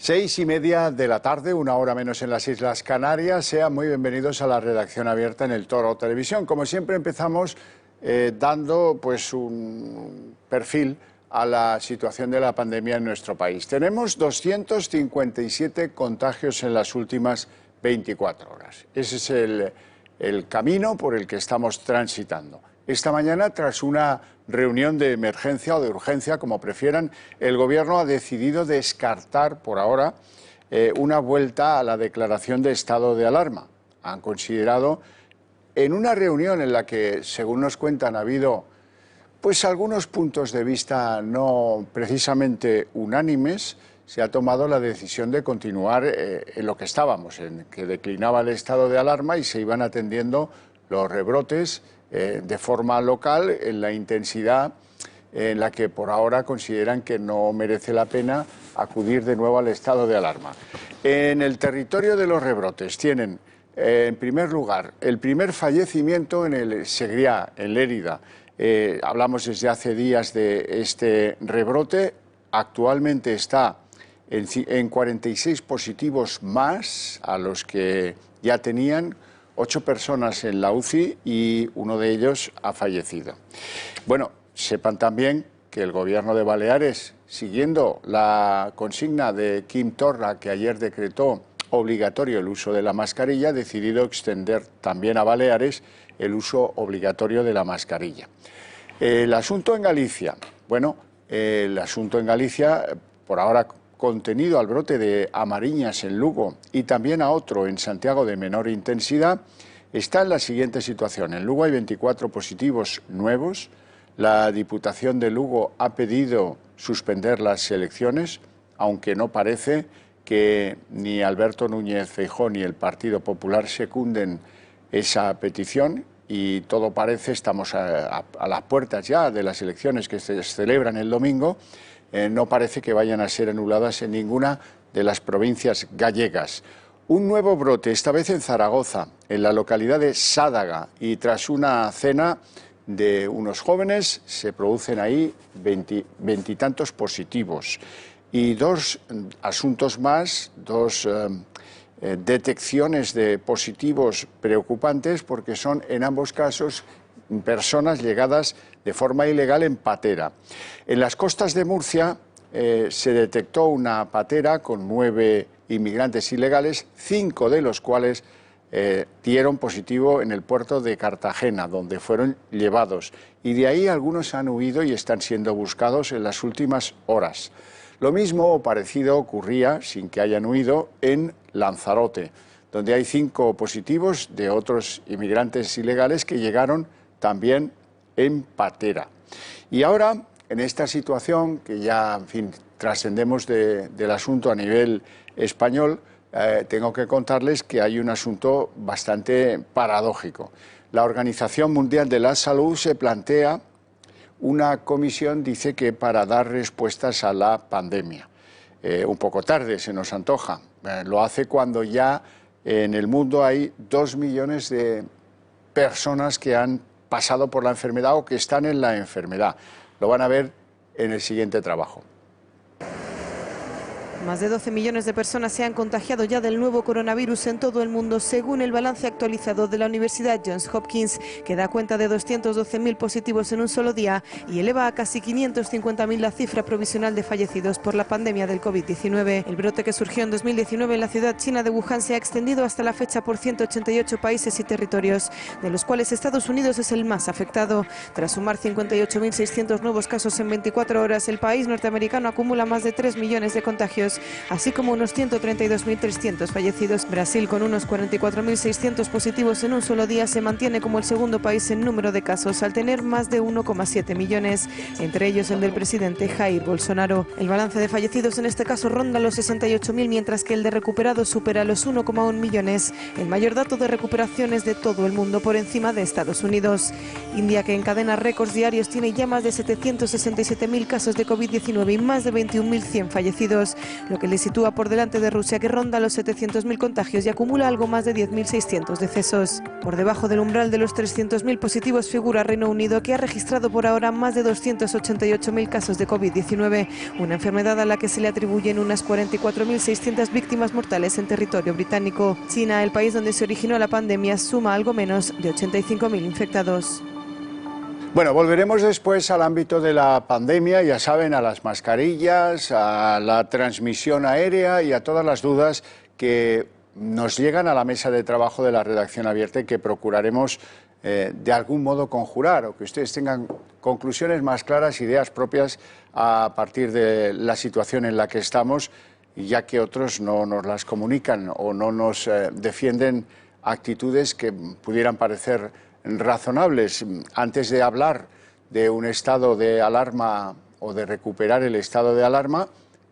6:30 de la tarde, una hora menos en las Islas Canarias. Sean muy bienvenidos a la redacción abierta en El Toro Televisión. Como siempre empezamos dando un perfil a la situación de la pandemia en nuestro país. Tenemos 257 contagios en las últimas 24 horas. Ese es el camino por el que estamos transitando. Esta mañana, tras una reunión de emergencia o de urgencia, como prefieran, el Gobierno ha decidido descartar por ahora una vuelta a la declaración de estado de alarma. Han considerado, en una reunión en la que, según nos cuentan, ha habido algunos puntos de vista no precisamente unánimes, se ha tomado la decisión de continuar en lo que estábamos, en que declinaba el estado de alarma y se iban atendiendo los rebrotes de forma local en la intensidad en la que por ahora consideran que no merece la pena acudir de nuevo al estado de alarma. En el territorio de los rebrotes tienen, en primer lugar, el primer fallecimiento en el Segrià, en Lérida. Hablamos desde hace días de este rebrote. Actualmente está en 46 positivos más a los que ya tenían, 8 personas en la UCI y uno de ellos ha fallecido. Bueno, sepan también que el Gobierno de Baleares, siguiendo la consigna de Quim Torra, que ayer decretó obligatorio el uso de la mascarilla, ha decidido extender también a Baleares el uso obligatorio de la mascarilla. El asunto en Galicia, el asunto en Galicia, por ahora contenido al brote de Amariñas en Lugo y también a otro en Santiago de menor intensidad, está en la siguiente situación. En Lugo hay 24 positivos nuevos. La Diputación de Lugo ha pedido suspender las elecciones, aunque no parece que ni Alberto Núñez Feijóo ni el Partido Popular secunden esa petición y todo parece, estamos a las puertas ya de las elecciones que se celebran el domingo, no parece que vayan a ser anuladas en ninguna de las provincias gallegas. Un nuevo brote, esta vez en Zaragoza, en la localidad de Sádaga, y tras una cena de unos jóvenes se producen ahí veintitantos positivos. Y dos asuntos más, dos detecciones de positivos preocupantes, porque son en ambos casos personas llegadas de forma ilegal en patera. En las costas de Murcia se detectó una patera con 9 inmigrantes ilegales, 5 de los cuales dieron positivo en el puerto de Cartagena, donde fueron llevados. Y de ahí algunos han huido y están siendo buscados en las últimas horas. Lo mismo o parecido ocurría, sin que hayan huido, en Lanzarote, donde hay 5 positivos de otros inmigrantes ilegales que llegaron también en patera. Y ahora, en esta situación, que ya, trascendemos del asunto a nivel español, tengo que contarles que hay un asunto bastante paradójico. La Organización Mundial de la Salud se plantea una comisión, dice que para dar respuestas a la pandemia. Un poco tarde, se nos antoja. Lo hace cuando ya en el mundo hay 2 millones de personas que han pasado por la enfermedad o que están en la enfermedad. Lo van a ver en el siguiente trabajo. Más de 12 millones de personas se han contagiado ya del nuevo coronavirus en todo el mundo, según el balance actualizado de la Universidad Johns Hopkins, que da cuenta de 212.000 positivos en un solo día y eleva a casi 550.000 la cifra provisional de fallecidos por la pandemia del COVID-19. El brote, que surgió en 2019 en la ciudad china de Wuhan, se ha extendido hasta la fecha por 188 países y territorios, de los cuales Estados Unidos es el más afectado. Tras sumar 58.600 nuevos casos en 24 horas, el país norteamericano acumula más de 3 millones de contagios, así como unos 132.300 fallecidos. Brasil, con unos 44.600 positivos en un solo día, se mantiene como el segundo país en número de casos, al tener más de 1,7 millones, entre ellos el del presidente Jair Bolsonaro. El balance de fallecidos en este caso ronda los 68.000, mientras que el de recuperados supera los 1,1 millones, el mayor dato de recuperaciones de todo el mundo, por encima de Estados Unidos. India, que encadena récords diarios, tiene ya más de 767.000 casos de COVID-19 y más de 21.100 fallecidos. lo que le sitúa por delante de Rusia, que ronda los 700.000 contagios y acumula algo más de 10.600 decesos. Por debajo del umbral de los 300.000 positivos figura Reino Unido, que ha registrado por ahora más de 288.000 casos de COVID-19, una enfermedad a la que se le atribuyen unas 44.600 víctimas mortales en territorio británico. China, el país donde se originó la pandemia, suma algo menos de 85.000 infectados. Bueno, volveremos después al ámbito de la pandemia, ya saben, a las mascarillas, a la transmisión aérea y a todas las dudas que nos llegan a la mesa de trabajo de la redacción abierta y que procuraremos de algún modo conjurar, o que ustedes tengan conclusiones más claras, ideas propias a partir de la situación en la que estamos, ya que otros no nos las comunican o no nos defienden actitudes que pudieran parecer razonables. Antes de hablar de un estado de alarma o de recuperar el estado de alarma,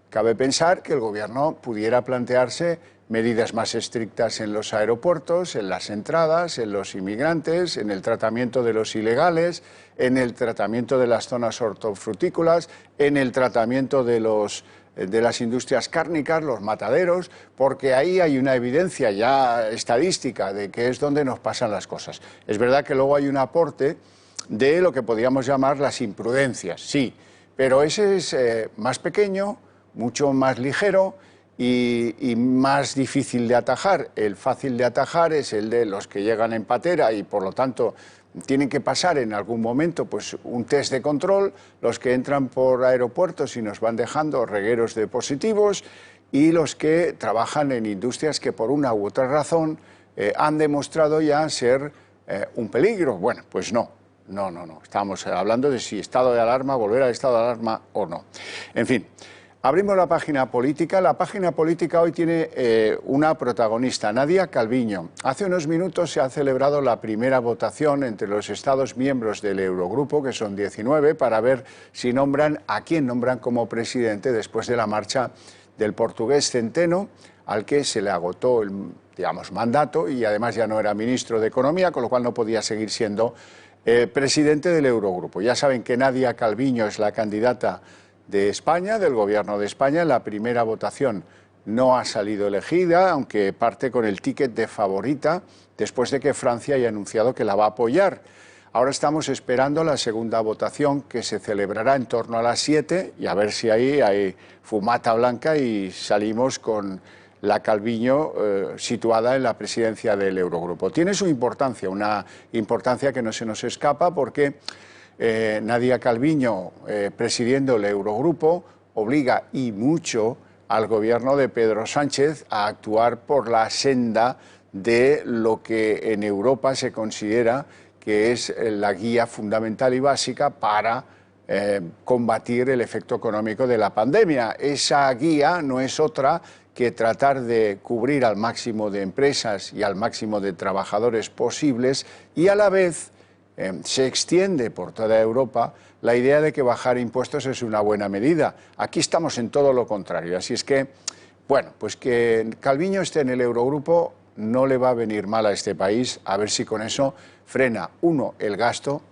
cabe pensar que el Gobierno pudiera plantearse medidas más estrictas en los aeropuertos, en las entradas, en los inmigrantes, en el tratamiento de los ilegales, en el tratamiento de las zonas hortofrutícolas, en el tratamiento de las industrias cárnicas, los mataderos, porque ahí hay una evidencia ya estadística de que es donde nos pasan las cosas. Es verdad que luego hay un aporte de lo que podríamos llamar las imprudencias, sí, pero ese es más pequeño, mucho más ligero y más difícil de atajar. El fácil de atajar es el de los que llegan en patera y por lo tanto tienen que pasar en algún momento pues un test de control, los que entran por aeropuertos y nos van dejando regueros de positivos, y los que trabajan en industrias que por una u otra razón han demostrado ya ser un peligro. Bueno, pues no. Estamos hablando de si estado de alarma, volver al estado de alarma o no. En fin. Abrimos la página política. La página política hoy tiene una protagonista, Nadia Calviño. Hace unos minutos se ha celebrado la primera votación entre los Estados miembros del Eurogrupo, que son 19, para ver si nombran a quién nombran como presidente después de la marcha del portugués Centeno, al que se le agotó el mandato y además ya no era ministro de Economía, con lo cual no podía seguir siendo presidente del Eurogrupo. Ya saben que Nadia Calviño es la candidata de España, del Gobierno de España. En la primera votación no ha salido elegida, aunque parte con el ticket de favorita, después de que Francia haya anunciado que la va a apoyar. Ahora estamos esperando la segunda votación, que se celebrará en torno a las 7, y a ver si ahí hay fumata blanca y salimos con la Calviño situada en la presidencia del Eurogrupo. Tiene su importancia, una importancia que no se nos escapa, porque Nadia Calviño, presidiendo el Eurogrupo, obliga y mucho al gobierno de Pedro Sánchez a actuar por la senda de lo que en Europa se considera que es la guía fundamental y básica para combatir el efecto económico de la pandemia. Esa guía no es otra que tratar de cubrir al máximo de empresas y al máximo de trabajadores posibles, y a la vez se extiende por toda Europa la idea de que bajar impuestos es una buena medida. Aquí estamos en todo lo contrario. Así es que, bueno, pues que Calviño esté en el Eurogrupo no le va a venir mal a este país, a ver si con eso frena, uno, el gasto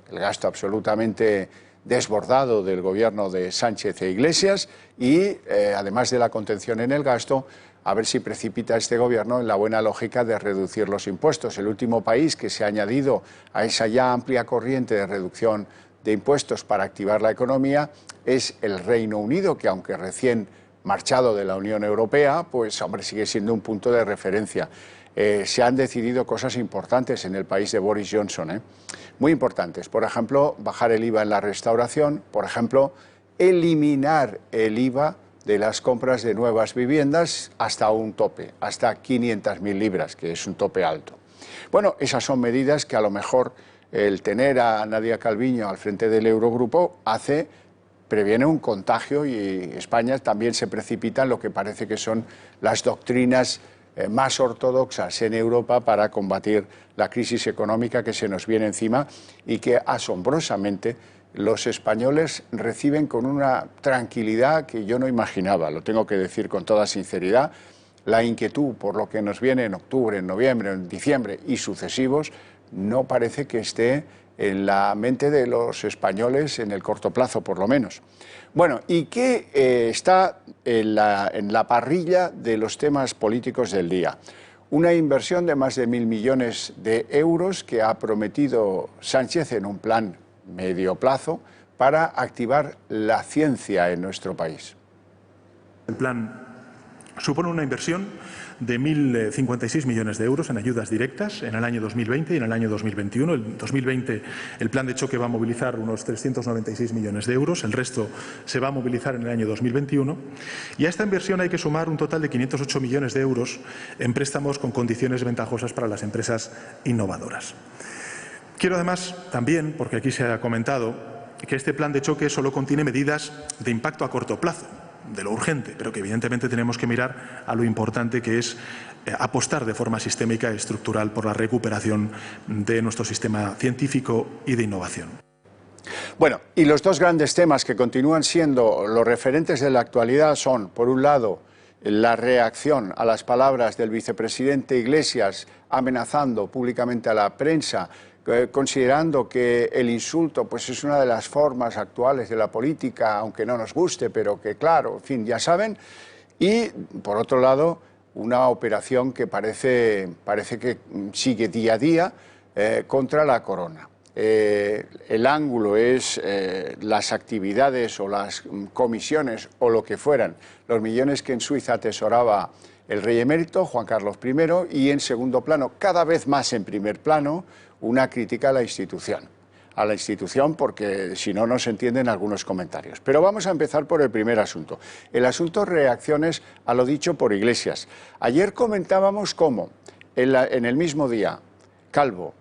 absolutamente desbordado del gobierno de Sánchez e Iglesias, y además de la contención en el gasto, a ver si precipita este gobierno en la buena lógica de reducir los impuestos. El último país que se ha añadido a esa ya amplia corriente de reducción de impuestos para activar la economía es el Reino Unido, que aunque recién marchado de la Unión Europea, pues hombre, sigue siendo un punto de referencia. Se han decidido cosas importantes en el país de Boris Johnson, muy importantes. Por ejemplo, bajar el IVA en la restauración, por ejemplo, eliminar el IVA de las compras de nuevas viviendas hasta un tope, hasta 500.000 libras, que es un tope alto. Bueno, esas son medidas que a lo mejor el tener a Nadia Calviño al frente del Eurogrupo previene un contagio, y España también se precipita en lo que parece que son las doctrinas más ortodoxas en Europa para combatir la crisis económica que se nos viene encima y que asombrosamente los españoles reciben con una tranquilidad que yo no imaginaba, lo tengo que decir con toda sinceridad. La inquietud por lo que nos viene en octubre, en noviembre, en diciembre y sucesivos no parece que esté en la mente de los españoles en el corto plazo, por lo menos. Bueno, ¿y qué está en la parrilla de los temas políticos del día? Una inversión de más de 1.000 millones de euros que ha prometido Sánchez en un plan medio plazo para activar la ciencia en nuestro país. El plan supone una inversión de 1.056 millones de euros en ayudas directas en el año 2020 y en el año 2021. En 2020 el plan de choque va a movilizar unos 396 millones de euros, el resto se va a movilizar en el año 2021. Y a esta inversión hay que sumar un total de 508 millones de euros en préstamos con condiciones ventajosas para las empresas innovadoras. Quiero además también, porque aquí se ha comentado, que este plan de choque solo contiene medidas de impacto a corto plazo, de lo urgente, pero que evidentemente tenemos que mirar a lo importante que es apostar de forma sistémica y estructural por la recuperación de nuestro sistema científico y de innovación. Bueno, y los dos grandes temas que continúan siendo los referentes de la actualidad son, por un lado, la reacción a las palabras del vicepresidente Iglesias amenazando públicamente a la prensa, considerando que el insulto pues es una de las formas actuales de la política, aunque no nos guste, pero que claro, en fin, ya saben. Y, por otro lado, una operación que parece que sigue día a día contra la corona. El ángulo es las actividades o las comisiones o lo que fueran, los millones que en Suiza atesoraba el rey emérito, Juan Carlos I, y en segundo plano, cada vez más en primer plano, una crítica a la institución porque si no, no se entienden algunos comentarios. Pero vamos a empezar por el primer asunto. El asunto reacciones a lo dicho por Iglesias. Ayer comentábamos cómo en el mismo día Calvo,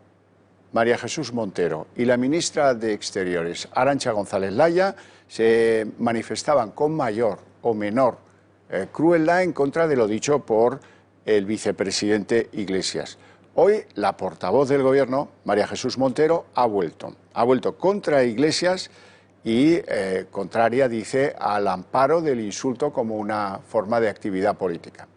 María Jesús Montero y la ministra de Exteriores, Arantxa González Laya, se manifestaban con mayor o menor crueldad en contra de lo dicho por el vicepresidente Iglesias. Hoy la portavoz del Gobierno, María Jesús Montero, ha vuelto contra Iglesias y contraria, dice, al amparo del insulto como una forma de actividad política.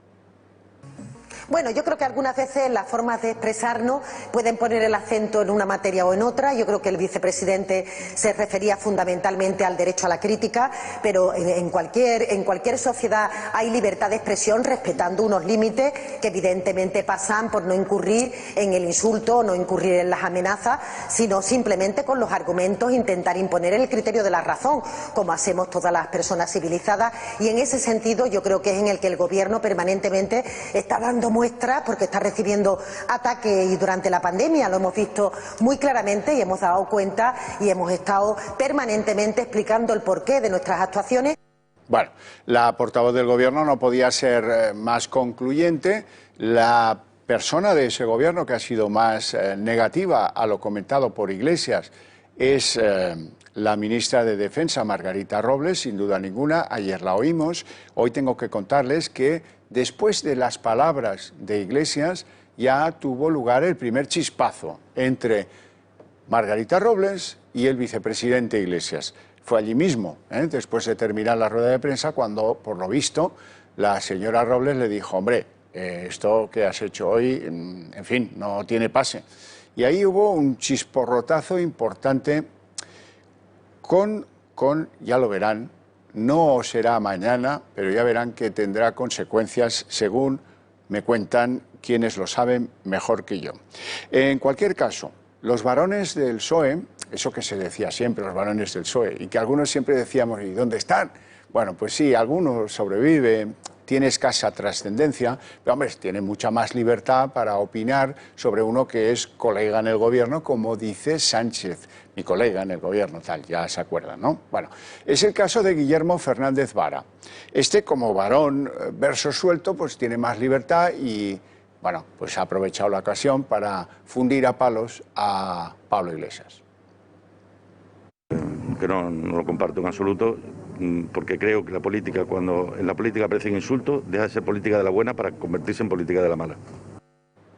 Bueno, yo creo que algunas veces las formas de expresarnos pueden poner el acento en una materia o en otra. Yo creo que el vicepresidente se refería fundamentalmente al derecho a la crítica, pero en cualquier sociedad hay libertad de expresión respetando unos límites que evidentemente pasan por no incurrir en el insulto, no incurrir en las amenazas, sino simplemente con los argumentos intentar imponer el criterio de la razón, como hacemos todas las personas civilizadas. Y en ese sentido yo creo que es en el que el Gobierno permanentemente está dando muestra, porque está recibiendo ataques y durante la pandemia lo hemos visto muy claramente y hemos dado cuenta y hemos estado permanentemente explicando el porqué de nuestras actuaciones. Bueno, la portavoz del Gobierno no podía ser más concluyente. La persona de ese Gobierno que ha sido más negativa a lo comentado por Iglesias es la ministra de Defensa, Margarita Robles, sin duda ninguna. Ayer la oímos. Hoy tengo que contarles que después de las palabras de Iglesias ya tuvo lugar el primer chispazo entre Margarita Robles y el vicepresidente Iglesias. Fue allí mismo, después de terminar la rueda de prensa, cuando, por lo visto, la señora Robles le dijo: hombre, esto que has hecho hoy, en fin, no tiene pase. Y ahí hubo un chisporrotazo importante ya lo verán, no será mañana, pero ya verán que tendrá consecuencias, según me cuentan quienes lo saben mejor que yo. En cualquier caso, los varones del PSOE, eso que se decía siempre, los varones del PSOE, y que algunos siempre decíamos: ¿y dónde están? Bueno, pues sí, algunos sobreviven, tiene escasa trascendencia, pero hombre, tiene mucha más libertad para opinar sobre uno que es colega en el Gobierno, como dice Sánchez, mi colega en el Gobierno, tal, ya se acuerdan, ¿no? Bueno, es el caso de Guillermo Fernández Vara. Este, como varón verso suelto, pues tiene más libertad y, bueno, pues ha aprovechado la ocasión para fundir a palos a Pablo Iglesias. Que no lo comparto en absoluto, porque creo que la política, cuando en la política aparecen insultos, deja de ser política de la buena para convertirse en política de la mala.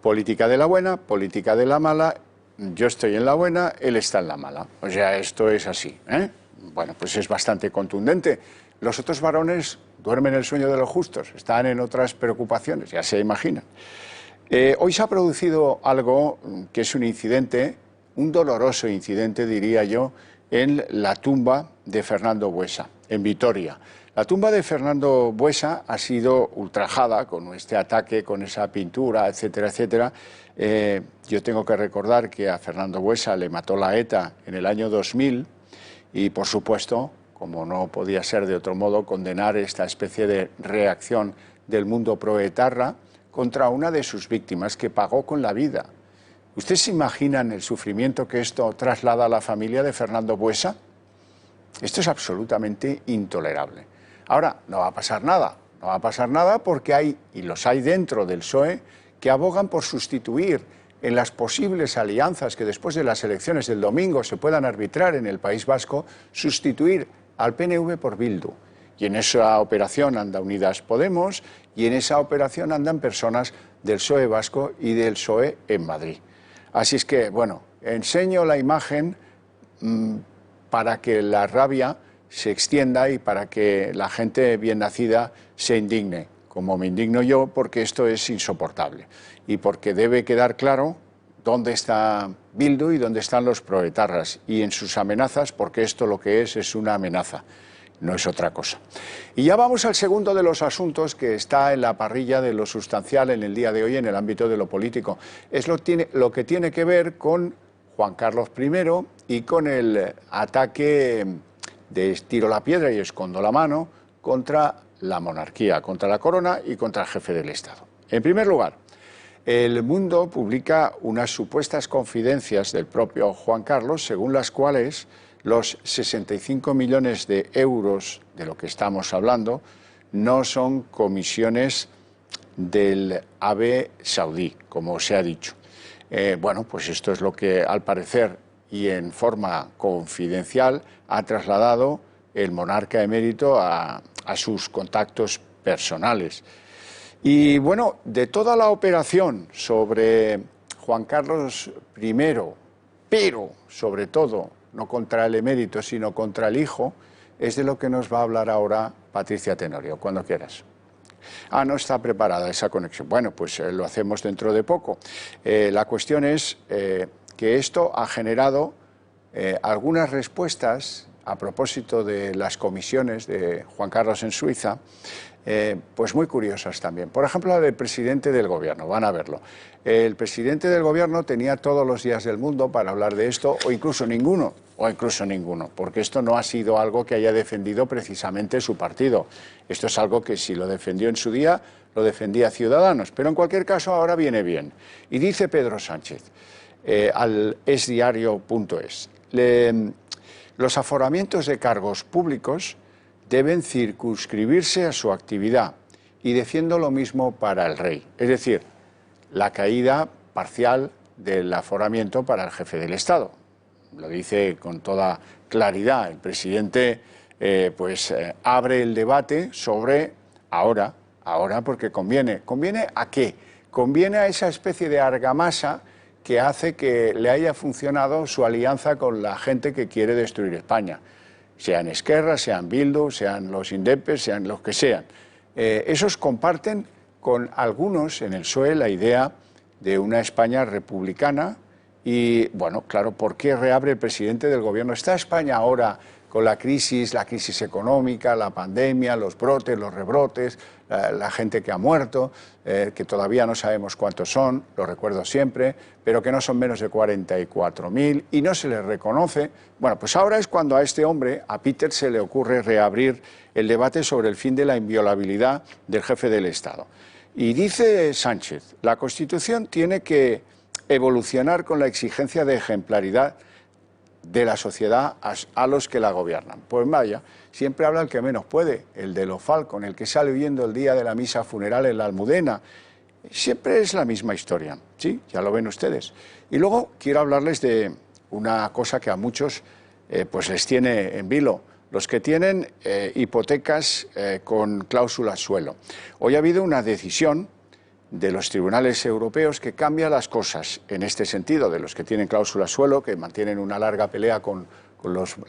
Política de la buena, política de la mala. Yo estoy en la buena, él está en la mala. O sea, esto es así, ¿eh? Bueno, pues es bastante contundente. Los otros varones duermen el sueño de los justos, están en otras preocupaciones, ya se imaginan. Hoy se ha producido algo que es un incidente un doloroso incidente, diría yo, en la tumba de Fernando Buesa, en Vitoria. La tumba de Fernando Buesa ha sido ultrajada con este ataque, con esa pintura, etcétera, etcétera. Yo tengo que recordar que a Fernando Buesa le mató la ETA en el año 2000 y, por supuesto, como no podía ser de otro modo, condenar esta especie de reacción del mundo proetarra contra una de sus víctimas que pagó con la vida. ¿Ustedes se imaginan el sufrimiento que esto traslada a la familia de Fernando Buesa? Esto es absolutamente intolerable. Ahora, no va a pasar nada porque hay, y los hay dentro del PSOE, que abogan por sustituir en las posibles alianzas que después de las elecciones del domingo se puedan arbitrar en el País Vasco, sustituir al PNV por Bildu. Y en esa operación anda Unidas Podemos y en esa operación andan personas del PSOE vasco y del PSOE en Madrid. Así es que, bueno, enseño la imagen para que la rabia se extienda y para que la gente bien nacida se indigne, como me indigno yo, porque esto es insoportable y porque debe quedar claro dónde está Bildu y dónde están los proetarras y en sus amenazas, porque esto lo que es una amenaza, no es otra cosa. Y ya vamos al segundo de los asuntos que está en la parrilla de lo sustancial en el día de hoy en el ámbito de lo político. Es lo que tiene que ver con Juan Carlos I y con el ataque de tiro la piedra y escondo la mano contra la monarquía, contra la corona y contra el jefe del Estado. En primer lugar, El Mundo publica unas supuestas confidencias del propio Juan Carlos, según las cuales los 65 millones de euros de lo que estamos hablando no son comisiones del ABE saudí, como se ha dicho. Bueno, pues esto es lo que al parecer y en forma confidencial ha trasladado el monarca emérito a sus contactos personales. Y bueno, de toda la operación sobre Juan Carlos I, pero sobre todo no contra el emérito, sino contra el hijo, es de lo que nos va a hablar ahora Patricia Tenorio, cuando quieras. Ah, no está preparada esa conexión. Bueno, pues lo hacemos dentro de poco. La cuestión es que esto ha generado algunas respuestas a propósito de las comisiones de Juan Carlos en Suiza, pues muy curiosas también. Por ejemplo, la del presidente del gobierno, van a verlo. El presidente del gobierno tenía todos los días del mundo para hablar de esto, o incluso ninguno, porque esto no ha sido algo que haya defendido precisamente su partido. Esto es algo que si lo defendió en su día, lo defendía Ciudadanos, pero en cualquier caso ahora viene bien. Y dice Pedro Sánchez al esdiario.es, los aforamientos de cargos públicos deben circunscribirse a su actividad y defiendo lo mismo para el rey, es decir, la caída parcial del aforamiento para el jefe del Estado. Lo dice con toda claridad. El presidente abre el debate sobre ahora porque conviene. ¿Conviene a qué? Conviene a esa especie de argamasa que hace que le haya funcionado su alianza con la gente que quiere destruir España. Sean Esquerra, sean Bildu, sean los indepes, sean los que sean. Esos comparten con algunos en el PSOE la idea de una España republicana y, bueno, claro, ¿por qué reabre el presidente del gobierno? ¿Está España ahora con la crisis económica, la pandemia, los brotes, los rebrotes, la gente que ha muerto, que todavía no sabemos cuántos son, lo recuerdo siempre, pero que no son menos de 44.000 y no se les reconoce? Bueno, pues ahora es cuando a este hombre, a Peter, se le ocurre reabrir el debate sobre el fin de la inviolabilidad del jefe del Estado. Y dice Sánchez, la Constitución tiene que evolucionar con la exigencia de ejemplaridad de la sociedad a los que la gobiernan. Pues vaya, siempre habla el que menos puede, el de los Falcon, el que sale huyendo el día de la misa funeral en la Almudena. Siempre es la misma historia, ¿sí? Ya lo ven ustedes. Y luego quiero hablarles de una cosa que a muchos pues les tiene en vilo, los que tienen hipotecas con cláusula suelo. Hoy ha habido una decisión de los tribunales europeos que cambia las cosas en este sentido, de los que tienen cláusula suelo, que mantienen una larga pelea con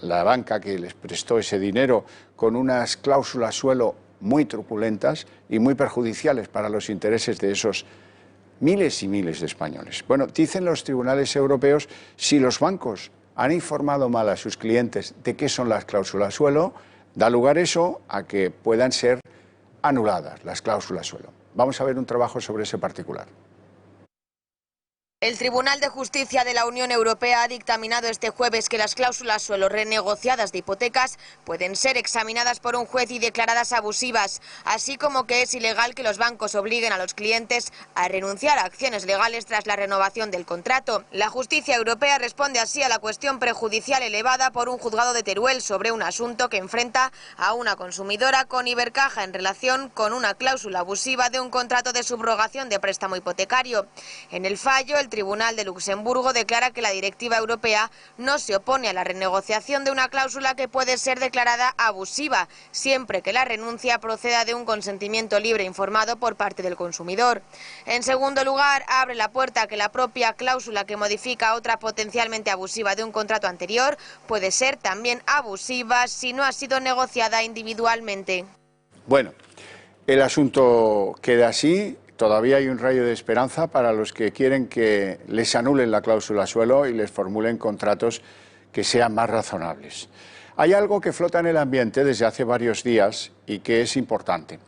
la banca que les prestó ese dinero, con unas cláusulas suelo muy truculentas y muy perjudiciales para los intereses de esos miles y miles de españoles. Bueno, dicen los tribunales europeos, si los bancos han informado mal a sus clientes de qué son las cláusulas suelo, da lugar eso a que puedan ser anuladas las cláusulas suelo. Vamos a ver un trabajo sobre ese particular. El Tribunal de Justicia de la Unión Europea ha dictaminado este jueves que las cláusulas suelo renegociadas de hipotecas pueden ser examinadas por un juez y declaradas abusivas, así como que es ilegal que los bancos obliguen a los clientes a renunciar a acciones legales tras la renovación del contrato. La justicia europea responde así a la cuestión prejudicial elevada por un juzgado de Teruel sobre un asunto que enfrenta a una consumidora con Ibercaja en relación con una cláusula abusiva de un contrato de subrogación de préstamo hipotecario. En el fallo, el Tribunal de Luxemburgo declara que la directiva europea no se opone a la renegociación de una cláusula que puede ser declarada abusiva, siempre que la renuncia proceda de un consentimiento libre e informado por parte del consumidor. En segundo lugar, abre la puerta a que la propia cláusula que modifica otra potencialmente abusiva de un contrato anterior puede ser también abusiva si no ha sido negociada individualmente. Bueno, el asunto queda así. Todavía hay un rayo de esperanza para los que quieren que les anulen la cláusula suelo y les formulen contratos que sean más razonables. Hay algo que flota en el ambiente desde hace varios días y que es importante.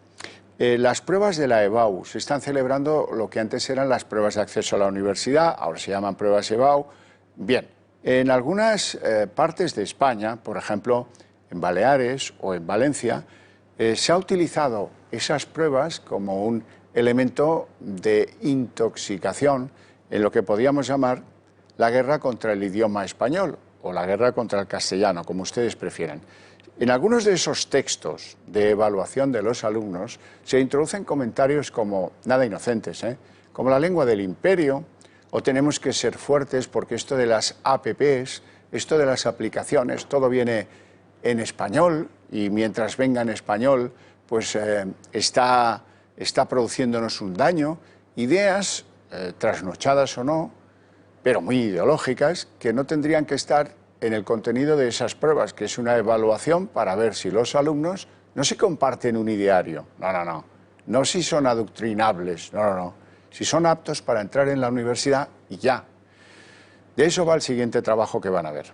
Las pruebas de la EBAU se están celebrando lo que antes eran las pruebas de acceso a la universidad, ahora se llaman pruebas EBAU. Bien, en algunas partes de España, por ejemplo, en Baleares o en Valencia, se ha utilizado esas pruebas como un elemento de intoxicación en lo que podríamos llamar la guerra contra el idioma español o la guerra contra el castellano, como ustedes prefieran. En algunos de esos textos de evaluación de los alumnos se introducen comentarios como, nada inocentes, como la lengua del imperio, o tenemos que ser fuertes porque esto de las APPs, esto de las aplicaciones, todo viene en español y mientras venga en español, pues está produciéndonos un daño, ideas, trasnochadas o no, pero muy ideológicas, que no tendrían que estar en el contenido de esas pruebas, que es una evaluación para ver si los alumnos no se comparten un ideario, no si son adoctrinables, si son aptos para entrar en la universidad y ya. De eso va el siguiente trabajo que van a ver.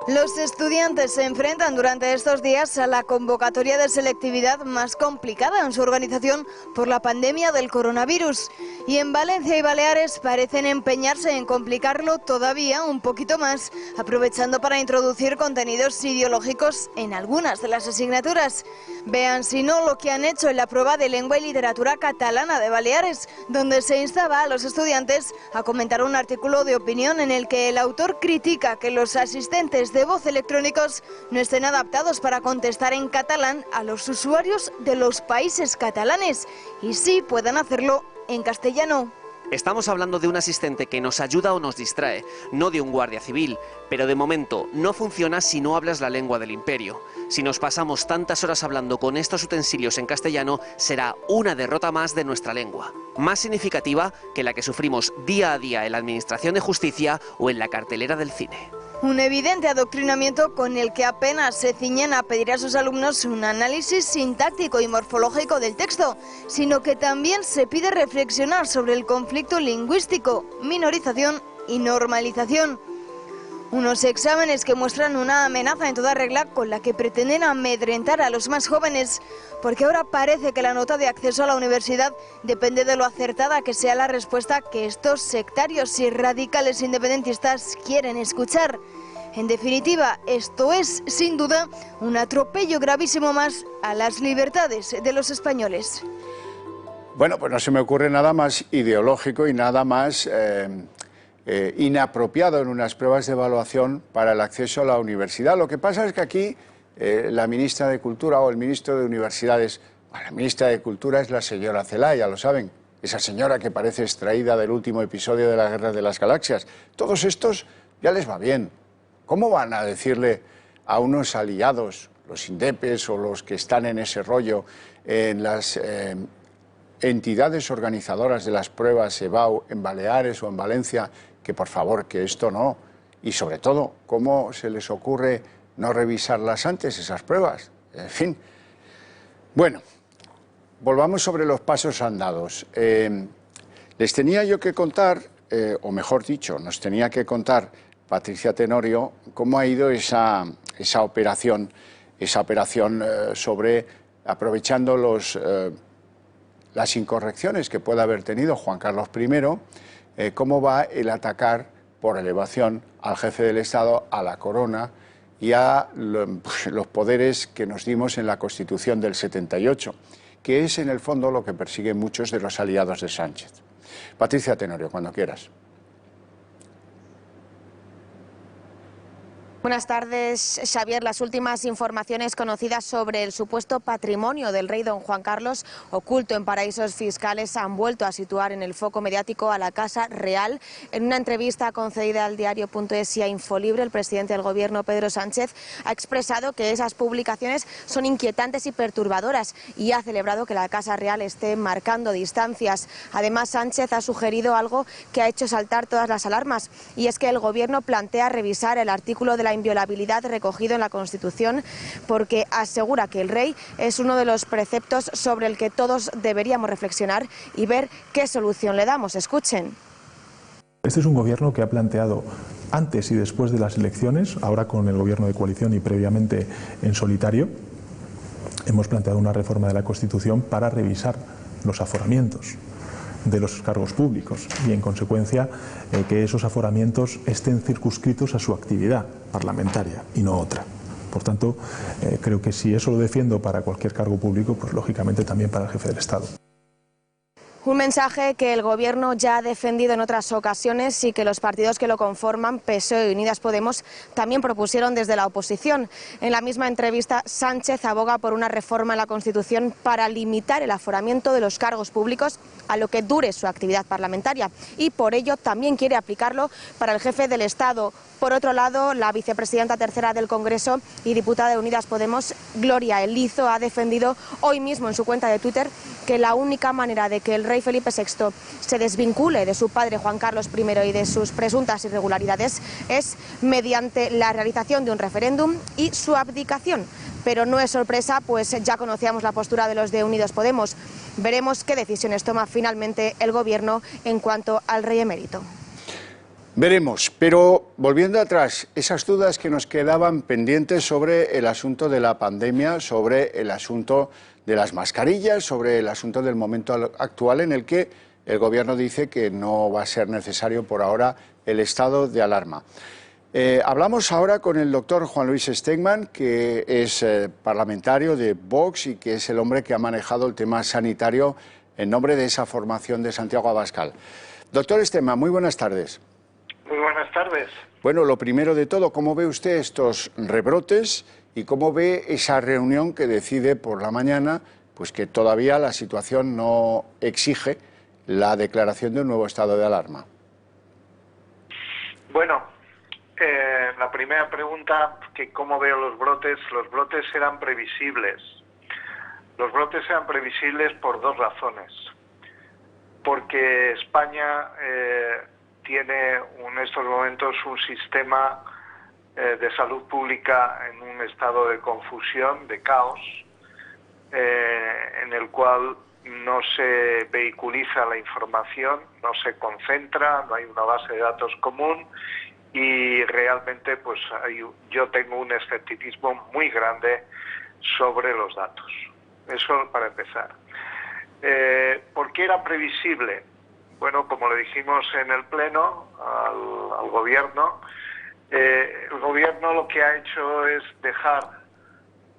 Los estudiantes se enfrentan durante estos días a la convocatoria de selectividad más complicada en su organización por la pandemia del coronavirus. Y en Valencia y Baleares parecen empeñarse en complicarlo todavía un poquito más, aprovechando para introducir contenidos ideológicos en algunas de las asignaturas. Vean si no lo que han hecho en la prueba de lengua y literatura catalana de Baleares, donde se instaba a los estudiantes a comentar un artículo de opinión en el que el autor critica que los asistentes de voz electrónicos no estén adaptados para contestar en catalán a los usuarios de los países catalanes y sí puedan hacerlo en castellano. Estamos hablando de un asistente que nos ayuda o nos distrae, no de un guardia civil, pero de momento no funciona si no hablas la lengua del imperio. Si nos pasamos tantas horas hablando con estos utensilios en castellano, será una derrota más de nuestra lengua, más significativa que la que sufrimos día a día en la Administración de Justicia o en la cartelera del cine. Un evidente adoctrinamiento con el que apenas se ciñen a pedir a sus alumnos un análisis sintáctico y morfológico del texto, sino que también se pide reflexionar sobre el conflicto lingüístico, minorización y normalización. Unos exámenes que muestran una amenaza en toda regla con la que pretenden amedrentar a los más jóvenes, porque ahora parece que la nota de acceso a la universidad depende de lo acertada que sea la respuesta que estos sectarios y radicales independentistas quieren escuchar. En definitiva, esto es, sin duda, un atropello gravísimo más a las libertades de los españoles. Bueno, pues no se me ocurre nada más ideológico y nada más inapropiado en unas pruebas de evaluación para el acceso a la universidad. Lo que pasa es que aquí la ministra de Cultura o el ministro de Universidades, la ministra de Cultura es la señora Zelaya, lo saben, esa señora que parece extraída del último episodio de la Guerra de las Galaxias. Todos estos ya les va bien. ¿Cómo van a decirle a unos aliados, los indepes o los que están en ese rollo, en las entidades organizadoras de las pruebas EBAU en Baleares o en Valencia, que por favor, que esto no? Y sobre todo, ¿cómo se les ocurre no revisarlas antes, esas pruebas? En fin. Bueno, volvamos sobre los pasos andados. Les tenía yo que contar, o mejor dicho, nos tenía que contar Patricia Tenorio cómo ha ido esa operación sobre, aprovechando las incorrecciones que pueda haber tenido Juan Carlos I, cómo va el atacar por elevación al jefe del Estado, a la corona y a los poderes que nos dimos en la Constitución del 78, que es en el fondo lo que persiguen muchos de los aliados de Sánchez. Patricia Tenorio, cuando quieras. Buenas tardes, Xavier. Las últimas informaciones conocidas sobre el supuesto patrimonio del rey don Juan Carlos oculto en paraísos fiscales han vuelto a situar en el foco mediático a la Casa Real. En una entrevista concedida al diario.es y a Infolibre, el presidente del Gobierno, Pedro Sánchez, ha expresado que esas publicaciones son inquietantes y perturbadoras y ha celebrado que la Casa Real esté marcando distancias. Además, Sánchez ha sugerido algo que ha hecho saltar todas las alarmas, y es que el Gobierno plantea revisar el artículo de la inviolabilidad recogido en la Constitución, porque asegura que el rey es uno de los preceptos sobre el que todos deberíamos reflexionar y ver qué solución le damos. Escuchen. Este es un gobierno que ha planteado antes y después de las elecciones, ahora con el gobierno de coalición y previamente en solitario, hemos planteado una reforma de la Constitución para revisar los aforamientos de los cargos públicos y, en consecuencia, que esos aforamientos estén circunscritos a su actividad parlamentaria y no otra. Por tanto, creo que si eso lo defiendo para cualquier cargo público, pues lógicamente también para el jefe del Estado. Un mensaje que el Gobierno ya ha defendido en otras ocasiones y que los partidos que lo conforman, PSOE y Unidas Podemos, también propusieron desde la oposición. En la misma entrevista, Sánchez aboga por una reforma en la Constitución para limitar el aforamiento de los cargos públicos a lo que dure su actividad parlamentaria, y por ello también quiere aplicarlo para el jefe del Estado. Por otro lado, la vicepresidenta tercera del Congreso y diputada de Unidas Podemos, Gloria Elizo, ha defendido hoy mismo en su cuenta de Twitter que la única manera de que el rey Felipe VI se desvincule de su padre Juan Carlos I y de sus presuntas irregularidades es mediante la realización de un referéndum y su abdicación. Pero no es sorpresa, pues ya conocíamos la postura de los de Unidos Podemos. Veremos qué decisiones toma finalmente el Gobierno en cuanto al rey emérito. Veremos, pero volviendo atrás, esas dudas que nos quedaban pendientes sobre el asunto de la pandemia, sobre el asunto de las mascarillas, sobre el asunto del momento actual en el que el Gobierno dice que no va a ser necesario por ahora el estado de alarma. Hablamos ahora con el doctor Juan Luis Stegman, que es parlamentario de Vox y que es el hombre que ha manejado el tema sanitario en nombre de esa formación de Santiago Abascal. Doctor Stegman, muy buenas tardes. Muy buenas tardes. Bueno, lo primero de todo, ¿cómo ve usted estos rebrotes y cómo ve esa reunión que decide por la mañana, pues que todavía la situación no exige la declaración de un nuevo estado de alarma? Bueno, la primera pregunta, que cómo veo los brotes eran previsibles. Los brotes eran previsibles por dos razones. Porque España tiene en estos momentos un sistema de salud pública en un estado de confusión, de caos, en el cual no se vehiculiza la información, no se concentra, no hay una base de datos común y realmente pues yo tengo un escepticismo muy grande sobre los datos. Eso para empezar. ¿Por qué era previsible? Bueno, como le dijimos en el Pleno al Gobierno, el Gobierno lo que ha hecho es dejar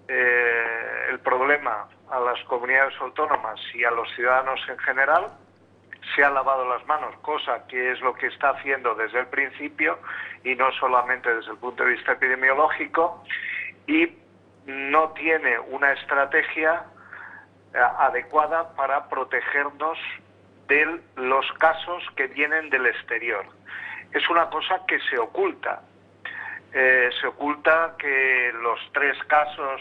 el problema a las comunidades autónomas y a los ciudadanos en general. Se ha lavado las manos, cosa que es lo que está haciendo desde el principio y no solamente desde el punto de vista epidemiológico, y no tiene una estrategia adecuada para protegernos de los casos que vienen del exterior. Es una cosa que se oculta. Se oculta que los tres casos,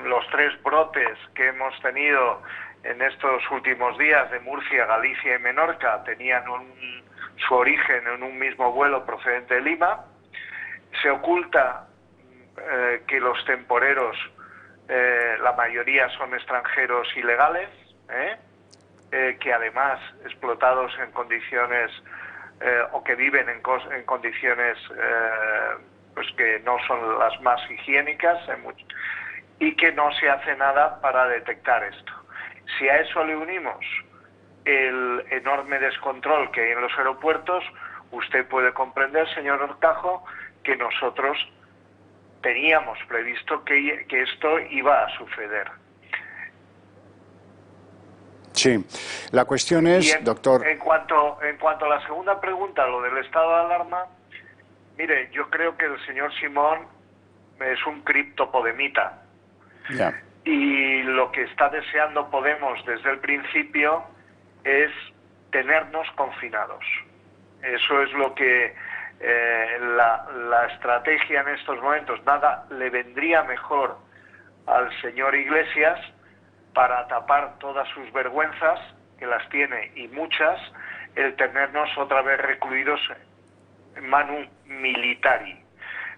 los tres brotes que hemos tenido en estos últimos días de Murcia, Galicia y Menorca tenían su origen en un mismo vuelo procedente de Lima. Se oculta que los temporeros la mayoría son extranjeros ilegales, que además explotados en condiciones o que viven en condiciones pues que no son las más higiénicas y que no se hace nada para detectar esto. Si a eso le unimos el enorme descontrol que hay en los aeropuertos, usted puede comprender, señor Horcajo, que nosotros teníamos previsto que esto iba a suceder. Sí, la cuestión es, doctor... En cuanto a la segunda pregunta, lo del estado de alarma, mire, yo creo que el señor Simón es un criptopodemita. Ya. Y lo que está deseando Podemos desde el principio es tenernos confinados. Eso es lo que la estrategia en estos momentos. Nada le vendría mejor al señor Iglesias para tapar todas sus vergüenzas, que las tiene y muchas, el tenernos otra vez recluidos en manu militari.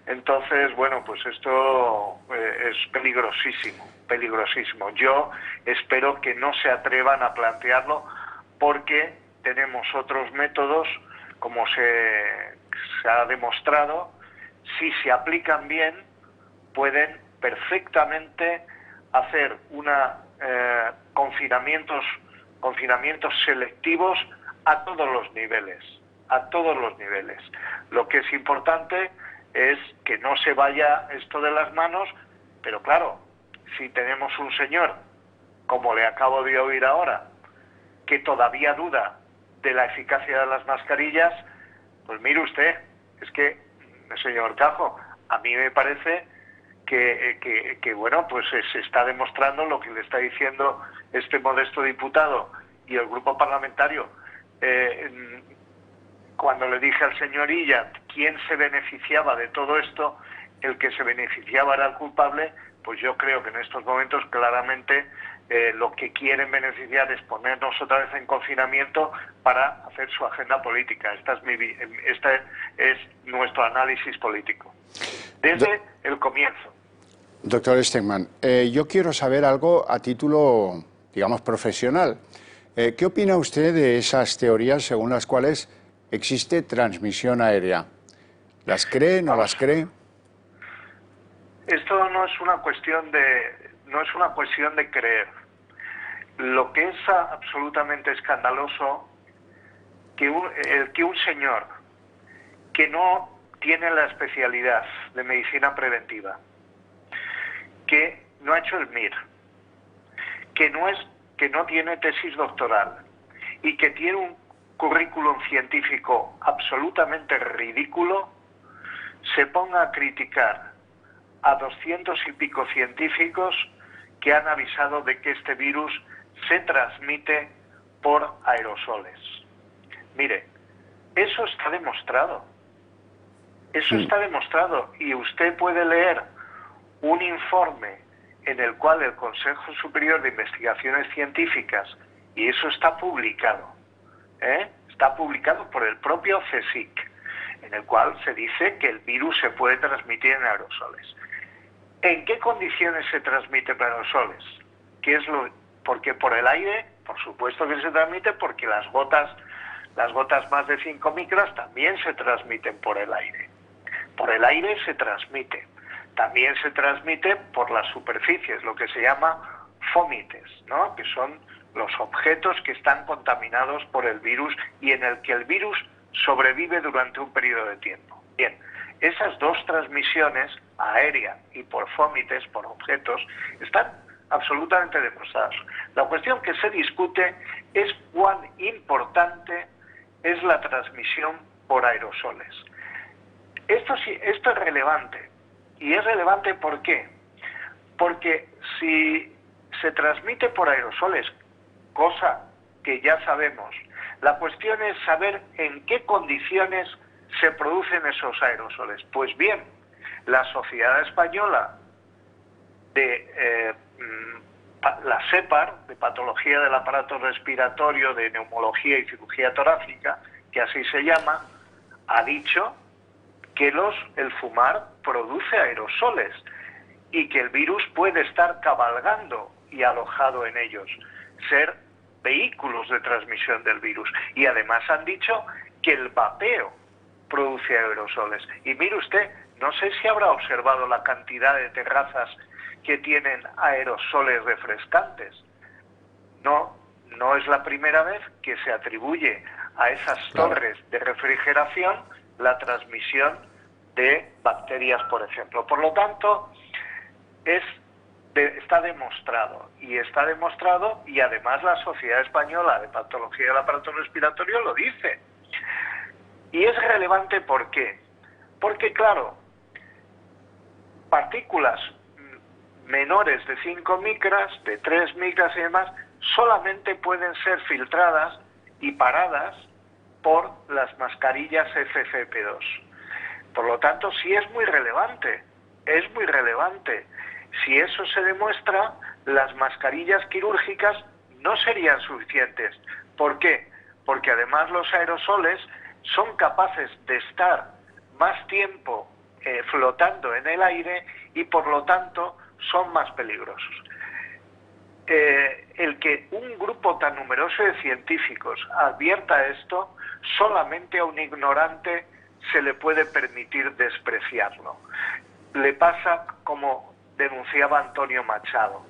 Entonces, bueno, pues esto es peligrosísimo, peligrosísimo. Yo espero que no se atrevan a plantearlo porque tenemos otros métodos, como se ha demostrado, si se aplican bien, pueden perfectamente hacer confinamientos selectivos a todos los niveles, a todos los niveles. Lo que es importante es que no se vaya esto de las manos, pero claro, si tenemos un señor, como le acabo de oír ahora, que todavía duda de la eficacia de las mascarillas, pues mire usted, es que, señor Cajo, a mí me parece que bueno, pues se está demostrando lo que le está diciendo este modesto diputado y el grupo parlamentario. Cuando le dije al señor Illa quién se beneficiaba de todo esto, el que se beneficiaba era el culpable, pues yo creo que en estos momentos claramente lo que quieren beneficiar es ponernos otra vez en confinamiento para hacer su agenda política. Este es nuestro análisis político, desde el comienzo. Doctor Stegmann, yo quiero saber algo a título, digamos, profesional. ¿Qué opina usted de esas teorías según las cuales existe transmisión aérea? ¿Las cree, no las cree? Esto no es una cuestión de creer. Lo que es absolutamente escandaloso que un señor que no tiene la especialidad de medicina preventiva, que no ha hecho el MIR, que no tiene tesis doctoral y que tiene un currículum científico absolutamente ridículo, se ponga a criticar a 200 y pico científicos que han avisado de que este virus se transmite por aerosoles. Mire, eso está demostrado. Eso está demostrado. Y usted puede leer un informe en el cual el Consejo Superior de Investigaciones Científicas, y eso está publicado, está publicado por el propio CSIC, en el cual se dice que el virus se puede transmitir en aerosoles. ¿En qué condiciones se transmite por aerosoles? Porque por el aire, por supuesto que se transmite, porque las gotas más de 5 micras también se transmiten por el aire. Por el aire se transmite. También se transmite por las superficies, lo que se llama fómites, ¿no? Que son los objetos que están contaminados por el virus y en el que el virus sobrevive durante un periodo de tiempo. Bien, esas dos transmisiones, aérea y por fómites, por objetos, están absolutamente demostradas. La cuestión que se discute es cuán importante es la transmisión por aerosoles. Esto es relevante. ¿Y es relevante por qué? Porque si se transmite por aerosoles, cosa que ya sabemos, la cuestión es saber en qué condiciones se producen esos aerosoles. Pues bien, la Sociedad Española de la SEPAR, de Patología del Aparato Respiratorio, de Neumología y Cirugía Torácica, que así se llama, ha dicho que el fumar produce aerosoles y que el virus puede estar cabalgando y alojado en ellos, ser vehículos de transmisión del virus. Y además han dicho que el vapeo produce aerosoles. Y mire usted, no sé si habrá observado la cantidad de terrazas que tienen aerosoles refrescantes. No es la primera vez que se atribuye a esas torres de refrigeración la transmisión de bacterias, por ejemplo. Por lo tanto, está demostrado, y además la Sociedad Española de Patología del Aparato Respiratorio lo dice. Y es relevante, ¿por qué? Porque, claro, partículas menores de 5 micras, de 3 micras y demás, solamente pueden ser filtradas y paradas por las mascarillas FFP2. Por lo tanto, sí es muy relevante, Si eso se demuestra, las mascarillas quirúrgicas no serían suficientes. ¿Por qué? Porque además los aerosoles son capaces de estar más tiempo flotando en el aire y por lo tanto son más peligrosos. El que un grupo tan numeroso de científicos advierta esto, solamente a un ignorante se le puede permitir despreciarlo. Le pasa como denunciaba Antonio Machado.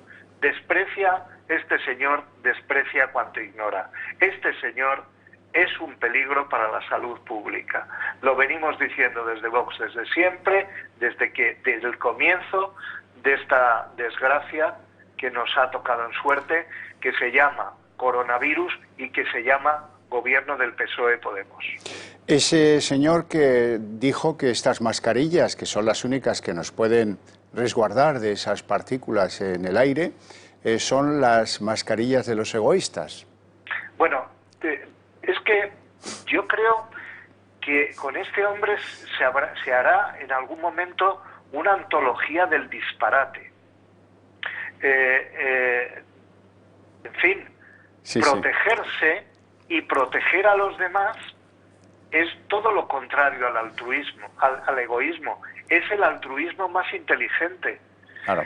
Este señor desprecia cuanto ignora. Este señor es un peligro para la salud pública. Lo venimos diciendo desde Vox desde siempre, desde el comienzo de esta desgracia que nos ha tocado en suerte, que se llama coronavirus y que se llama gobierno del PSOE Podemos. Ese señor que dijo que estas mascarillas, que son las únicas que nos pueden resguardar de esas partículas en el aire, son las mascarillas de los egoístas. Bueno, es que yo creo que con este hombre se hará en algún momento una antología del disparate. En fin, protegerse y proteger a los demás es todo lo contrario al altruismo, al egoísmo. Es el altruismo más inteligente. Claro.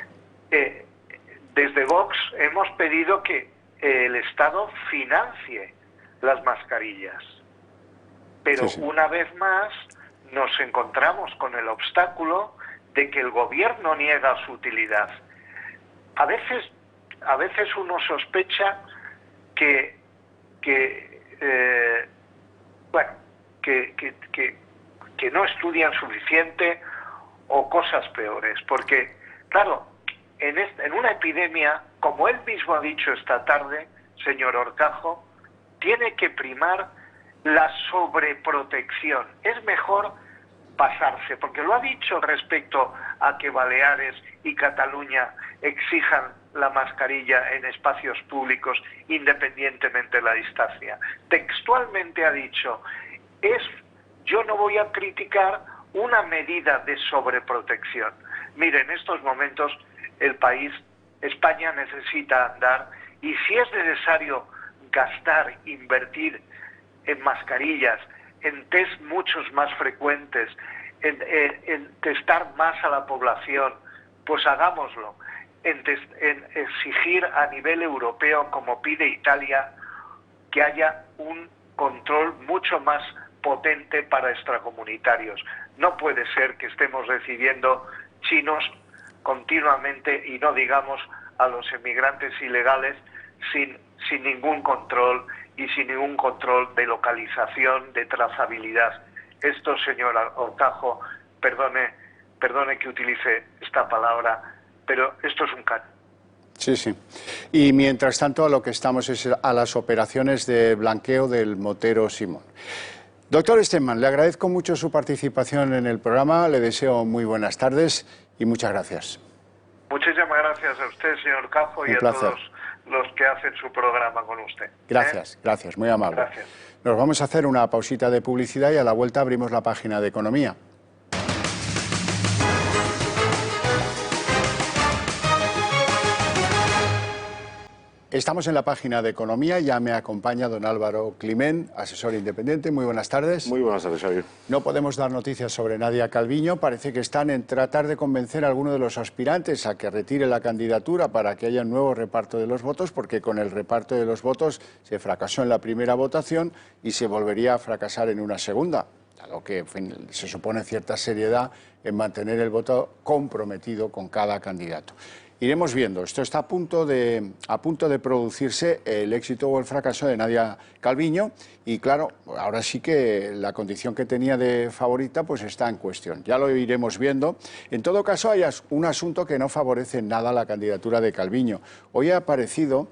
Desde Vox hemos pedido que el Estado financie las mascarillas. Pero una vez más nos encontramos con el obstáculo de que el gobierno niega su utilidad. A veces uno sospecha que no estudian suficiente o cosas peores, porque claro, en una epidemia, como él mismo ha dicho esta tarde, señor Horcajo, tiene que primar la sobreprotección. Es mejor pasarse, porque lo ha dicho respecto a que Baleares y Cataluña exijan la mascarilla en espacios públicos independientemente de la distancia. Textualmente ha dicho, yo no voy a criticar una medida de sobreprotección. Mire, en estos momentos España necesita andar, y si es necesario invertir en mascarillas, en test muchos más frecuentes, en testar más a la población, pues hagámoslo. En exigir a nivel europeo, como pide Italia, que haya un control mucho más potente para extracomunitarios. No puede ser que estemos recibiendo chinos continuamente, y no digamos a los emigrantes ilegales, sin ningún control y sin ningún control de localización, de trazabilidad. Esto, señor Horcajo, perdone que utilice esta palabra, pero esto es un caso. Sí. Y mientras tanto, a lo que estamos es a las operaciones de blanqueo del motero Simón. Doctor Stenmann, le agradezco mucho su participación en el programa, le deseo muy buenas tardes y muchas gracias. Muchísimas gracias a usted, señor Horcajo, y a todos los que hacen su programa con usted. Gracias, muy amable. Gracias. Nos vamos a hacer una pausita de publicidad y a la vuelta abrimos la página de Economía. Estamos en la página de Economía, ya me acompaña don Álvaro Climent, asesor independiente. Muy buenas tardes. Muy buenas tardes, Xavier. No podemos dar noticias sobre Nadia Calviño. Parece que están en tratar de convencer a alguno de los aspirantes a que retire la candidatura para que haya un nuevo reparto de los votos, porque con el reparto de los votos se fracasó en la primera votación y se volvería a fracasar en una segunda, dado que se supone cierta seriedad en mantener el voto comprometido con cada candidato. Iremos viendo, esto está a punto de producirse el éxito o el fracaso de Nadia Calviño y claro, ahora sí que la condición que tenía de favorita pues está en cuestión, ya lo iremos viendo. En todo caso hay un asunto que no favorece nada la candidatura de Calviño. Hoy ha aparecido,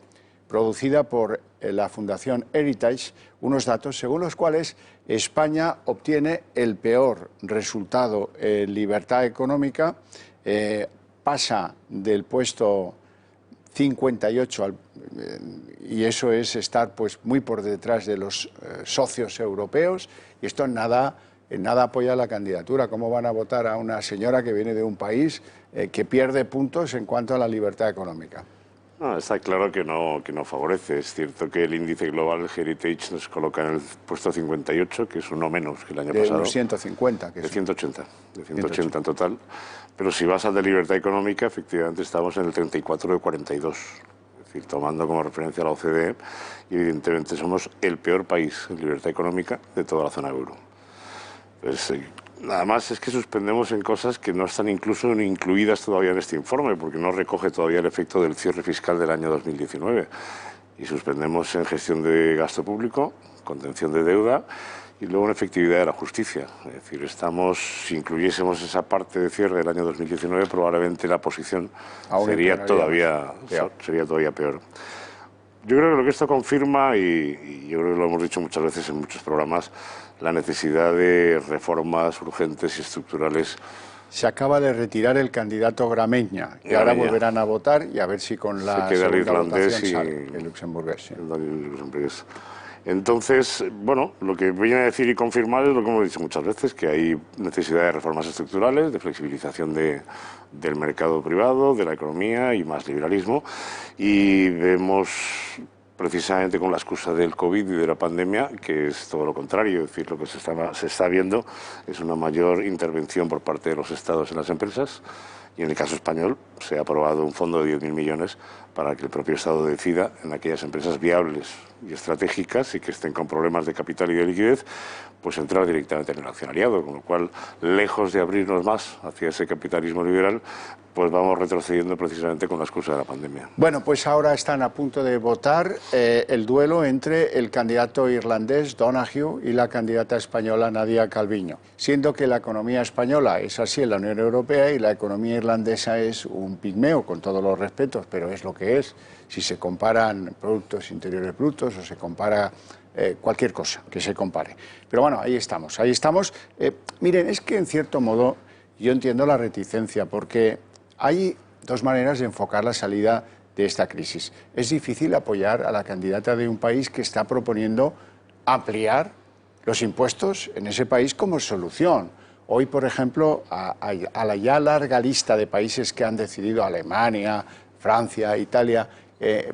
producida por la Fundación Heritage, unos datos según los cuales España obtiene el peor resultado en libertad económica, pasa del puesto 58 y eso es estar pues muy por detrás de los socios europeos, y esto en nada apoya la candidatura. ¿Cómo van a votar a una señora que viene de un país que pierde puntos en cuanto a la libertad económica? No, está claro que no favorece. Es cierto que el índice global Heritage nos coloca en el puesto 58, que es uno menos que el año pasado. De 150. De 180 en total. Pero si vas al de libertad económica, efectivamente estamos en el 34 de 42. Es decir, tomando como referencia a la OCDE, y evidentemente somos el peor país en libertad económica de toda la zona euro. Pues, nada más es que suspendemos en cosas que no están incluso ni incluidas todavía en este informe, porque no recoge todavía el efecto del cierre fiscal del año 2019. Y suspendemos en gestión de gasto público, contención de deuda y luego en efectividad de la justicia. Es decir, si incluyésemos esa parte de cierre del año 2019, probablemente la posición sería todavía peor. Yo creo que lo que esto confirma, y yo creo que lo hemos dicho muchas veces en muchos programas, la necesidad de reformas urgentes y estructurales. Se acaba de retirar el candidato Grameña y ahora volverán a votar y a ver si con la se queda el irlandés y el luxemburgués. Sí. El luxemburgués. Entonces, bueno, lo que viene a decir y confirmar es lo que hemos dicho muchas veces, que hay necesidad de reformas estructurales, de flexibilización del mercado privado, de la economía y más liberalismo. Y vemos, precisamente con la excusa del COVID y de la pandemia, que es todo lo contrario. Es decir, lo que se está viendo es una mayor intervención por parte de los Estados en las empresas. Y en el caso español se ha aprobado un fondo de 10.000 millones para que el propio Estado decida en aquellas empresas viables y estratégicas y que estén con problemas de capital y de liquidez, pues entrar directamente en el accionariado, con lo cual, lejos de abrirnos más hacia ese capitalismo liberal, pues vamos retrocediendo precisamente con la excusa de la pandemia. Bueno, pues ahora están a punto de votar el duelo entre el candidato irlandés Donoghue y la candidata española Nadia Calviño, siendo que la economía española es así en la Unión Europea y la economía irlandesa es un pigmeo, con todos los respetos, pero es lo que es. Si se comparan productos interiores brutos o se compara cualquier cosa que se compare. Pero bueno, ahí estamos. Miren, es que en cierto modo yo entiendo la reticencia, porque hay dos maneras de enfocar la salida de esta crisis. Es difícil apoyar a la candidata de un país que está proponiendo ampliar los impuestos en ese país como solución. Hoy, por ejemplo, a la ya larga lista de países que han decidido, Alemania, Francia, Italia,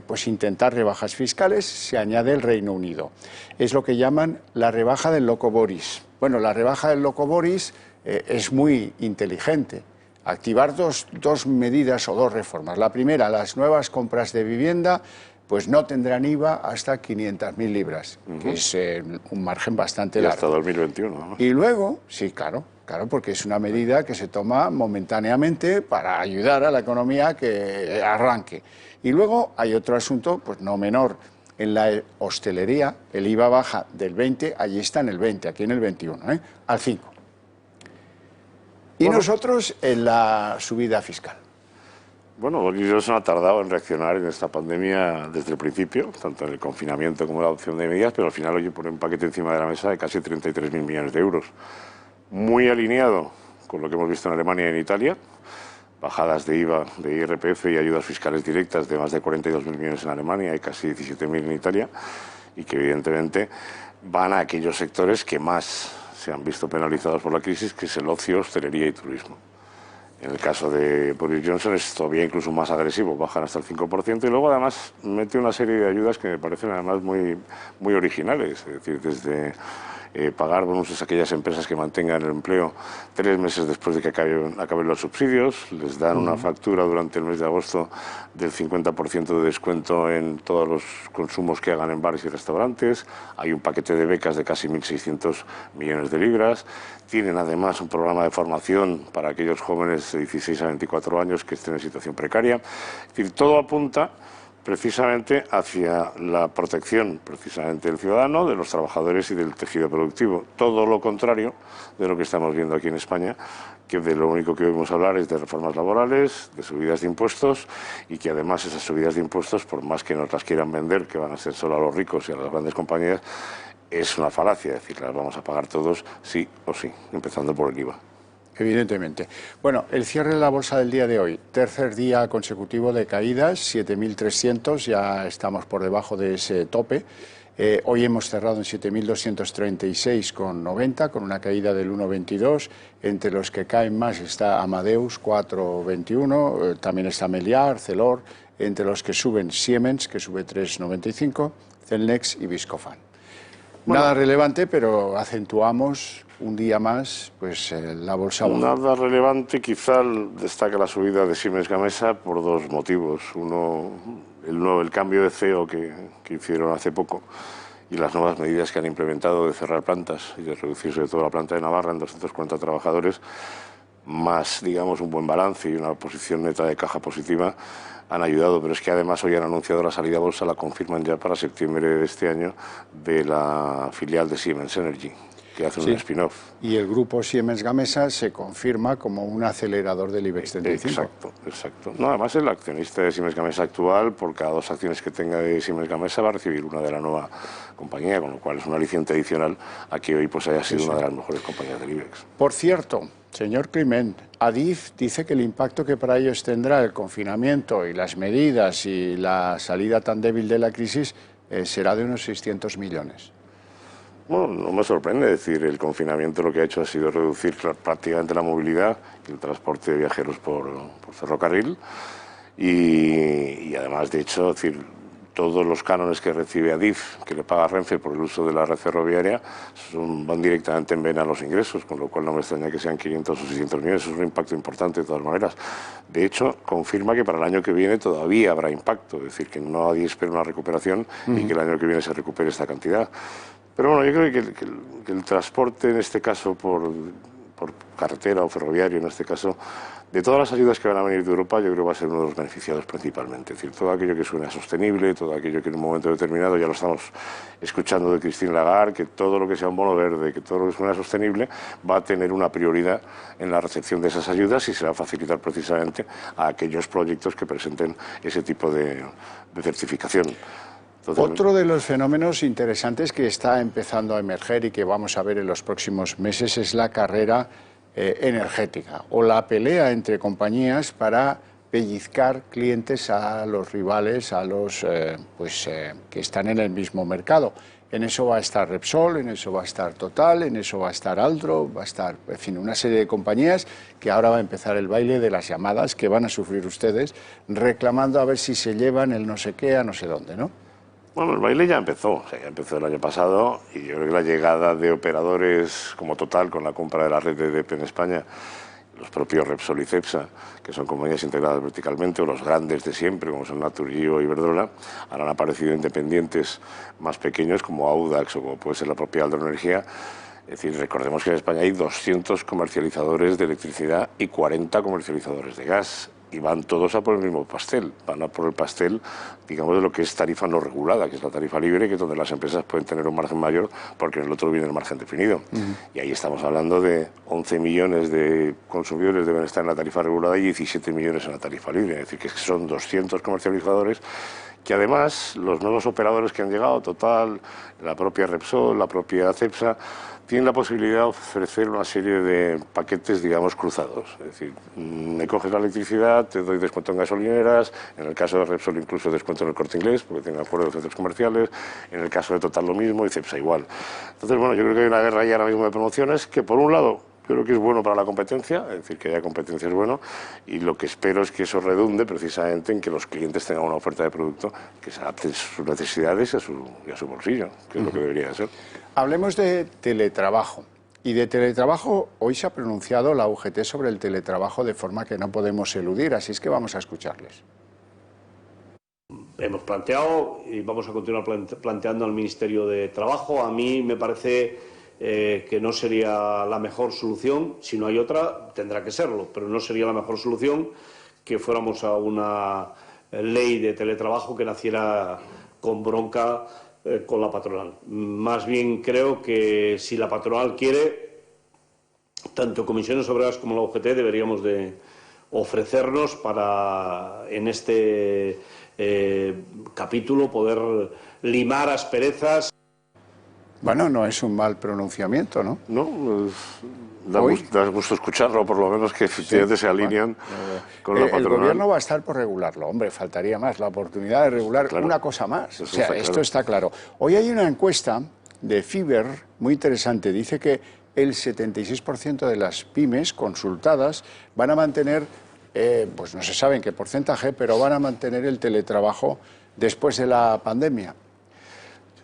pues intentar rebajas fiscales, se añade el Reino Unido. Es lo que llaman la rebaja del loco Boris. Bueno, la rebaja del loco Boris es muy inteligente. Activar dos medidas o dos reformas. La primera, las nuevas compras de vivienda pues no tendrán IVA hasta 500.000 libras, que es un margen bastante largo. Hasta 2021. ¿no? Y luego, sí, claro, porque es una medida que se toma momentáneamente para ayudar a la economía a que arranque. Y luego hay otro asunto, pues no menor. En la hostelería, el IVA baja del 20, allí está en el 20, aquí en el 21, al 5. Y nosotros en la subida fiscal. Bueno, ellos han tardado en reaccionar en esta pandemia desde el principio, tanto en el confinamiento como en la adopción de medidas, pero al final hoy ponen un paquete encima de la mesa de casi 33.000 millones de euros. Muy alineado con lo que hemos visto en Alemania y en Italia, bajadas de IVA, de IRPF y ayudas fiscales directas de más de 42.000 millones en Alemania y casi 17.000 en Italia, y que evidentemente van a aquellos sectores que más se han visto penalizados por la crisis, que es el ocio, hostelería y turismo. En el caso de Boris Johnson es todavía incluso más agresivo, bajan hasta el 5% y luego además mete una serie de ayudas que me parecen además muy originales, es decir, desde pagar bonuses a aquellas empresas que mantengan el empleo 3 meses después de que acaben los subsidios, les dan una factura durante el mes de agosto del 50% de descuento en todos los consumos que hagan en bares y restaurantes, hay un paquete de becas de casi 1.600 millones de libras, tienen además un programa de formación para aquellos jóvenes de 16 a 24 años que estén en situación precaria, es decir, todo apunta precisamente hacia la protección precisamente del ciudadano, de los trabajadores y del tejido productivo. Todo lo contrario de lo que estamos viendo aquí en España, que de lo único que oímos hablar es de reformas laborales, de subidas de impuestos y que además esas subidas de impuestos, por más que nos las quieran vender, que van a ser solo a los ricos y a las grandes compañías, es una falacia, es decir, las vamos a pagar todos sí o sí, empezando por el IVA. Evidentemente. Bueno, el cierre de la bolsa del día de hoy, tercer día consecutivo de caídas, 7.300, ya estamos por debajo de ese tope. Hoy hemos cerrado en 7.236,90, con una caída del 1,22. Entre los que caen más está Amadeus, 4,21, también está Meliá, Arcelor. Entre los que suben, Siemens, que sube 3,95, Celnex y Viscofan. Bueno, nada relevante, pero acentuamos un día más pues la bolsa. Nada relevante, quizá destaca la subida de Siemens Gamesa por 2 motivos. Uno, el cambio de CEO que hicieron hace poco y las nuevas medidas que han implementado de cerrar plantas y de reducir sobre todo la planta de Navarra en 240 trabajadores, más, digamos, un buen balance y una posición neta de caja positiva, han ayudado, pero es que además hoy han anunciado la salida a bolsa, la confirman ya para septiembre de este año, de la filial de Siemens Energy, que hace un spin-off. Y el grupo Siemens Gamesa se confirma como un acelerador del IBEX 35. Exacto. No, además el accionista de Siemens Gamesa actual, por cada 2 acciones que tenga de Siemens Gamesa, va a recibir una de la nueva compañía, con lo cual es un aliciente adicional a que hoy pues haya sido una de las mejores compañías del IBEX. Por cierto, señor Climent, Adif dice que el impacto que para ellos tendrá el confinamiento y las medidas y la salida tan débil de la crisis será de unos 600 millones. Bueno, no me sorprende, decir, el confinamiento lo que ha hecho ha sido reducir prácticamente la movilidad y el transporte de viajeros por ferrocarril y además, de hecho, decir, todos los cánones que recibe Adif, que le paga Renfe por el uso de la red ferroviaria, van directamente en vena a los ingresos, con lo cual no me extraña que sean 500 o 600 millones, es un impacto importante de todas maneras. De hecho, confirma que para el año que viene todavía habrá impacto, es decir, que nadie espera una recuperación y que el año que viene se recupere esta cantidad. Pero bueno, yo creo que el transporte, en este caso por carretera o ferroviario, en este caso, de todas las ayudas que van a venir de Europa, yo creo que va a ser uno de los beneficiados principalmente. Es decir, todo aquello que suena sostenible, todo aquello que en un momento determinado, ya lo estamos escuchando de Christine Lagarde, que todo lo que sea un bono verde, que todo lo que suena sostenible, va a tener una prioridad en la recepción de esas ayudas y se va a facilitar precisamente a aquellos proyectos que presenten ese tipo de certificación. Otro de los fenómenos interesantes que está empezando a emerger y que vamos a ver en los próximos meses es la carrera energética o la pelea entre compañías para pellizcar clientes a los rivales, a los que están en el mismo mercado. En eso va a estar Repsol, en eso va a estar Total, en eso va a estar Aldro, va a estar, en fin, una serie de compañías que ahora va a empezar el baile de las llamadas que van a sufrir ustedes reclamando a ver si se llevan el no sé qué a no sé dónde, ¿no? Bueno, el baile ya empezó el año pasado y yo creo que la llegada de operadores como Total con la compra de la red de EDP en España, los propios Repsol y Cepsa, que son compañías integradas verticalmente, o los grandes de siempre, como son Naturgy o Iberdrola, ahora han aparecido independientes más pequeños como Audax o como puede ser la propia Aldro Energía. Es decir, recordemos que en España hay 200 comercializadores de electricidad y 40 comercializadores de gas. Y van todos a por el mismo pastel, van a por el pastel, digamos, de lo que es tarifa no regulada, que es la tarifa libre, que es donde las empresas pueden tener un margen mayor, porque en el otro viene el margen definido. Y ahí estamos hablando de 11 millones de consumidores deben estar en la tarifa regulada y 17 millones en la tarifa libre, es decir, que son 200 comercializadores, que además los nuevos operadores que han llegado, Total, la propia Repsol, la propia Cepsa, tienen la posibilidad de ofrecer una serie de paquetes, digamos, cruzados. Es decir, me coges la electricidad, te doy descuento en gasolineras, en el caso de Repsol incluso descuento en el Corte Inglés, porque tienen acuerdo de centros comerciales, en el caso de Total lo mismo y Cepsa igual. Entonces, bueno, yo creo que hay una guerra ahí ahora mismo de promociones que, por un lado, Yo creo que es bueno para la competencia, es decir, que haya competencia es bueno, y lo que espero es que eso redunde precisamente en que los clientes tengan una oferta de producto que se adapte a sus necesidades y a su bolsillo, que es lo que debería ser. Hablemos de teletrabajo. Y de teletrabajo, hoy se ha pronunciado la UGT sobre el teletrabajo de forma que no podemos eludir, así es que vamos a escucharles. Hemos planteado y vamos a continuar planteando al Ministerio de Trabajo. A mí me parece que no sería la mejor solución. Si no hay otra, tendrá que serlo, pero no sería la mejor solución que fuéramos a una ley de teletrabajo que naciera con bronca con la patronal. Más bien creo que si la patronal quiere, tanto Comisiones Obreras como la UGT deberíamos de ofrecernos para en este capítulo poder limar asperezas. Bueno, no es un mal pronunciamiento, ¿no? No, da gusto escucharlo, por lo menos que efectivamente se alinean con la patronal. El gobierno va a estar por regularlo, hombre, faltaría más, la oportunidad de regular una cosa más. O sea, esto está claro. Hoy hay una encuesta de Fiverr muy interesante, dice que el 76% de las pymes consultadas van a mantener, pues no se sabe en qué porcentaje, pero van a mantener el teletrabajo después de la pandemia.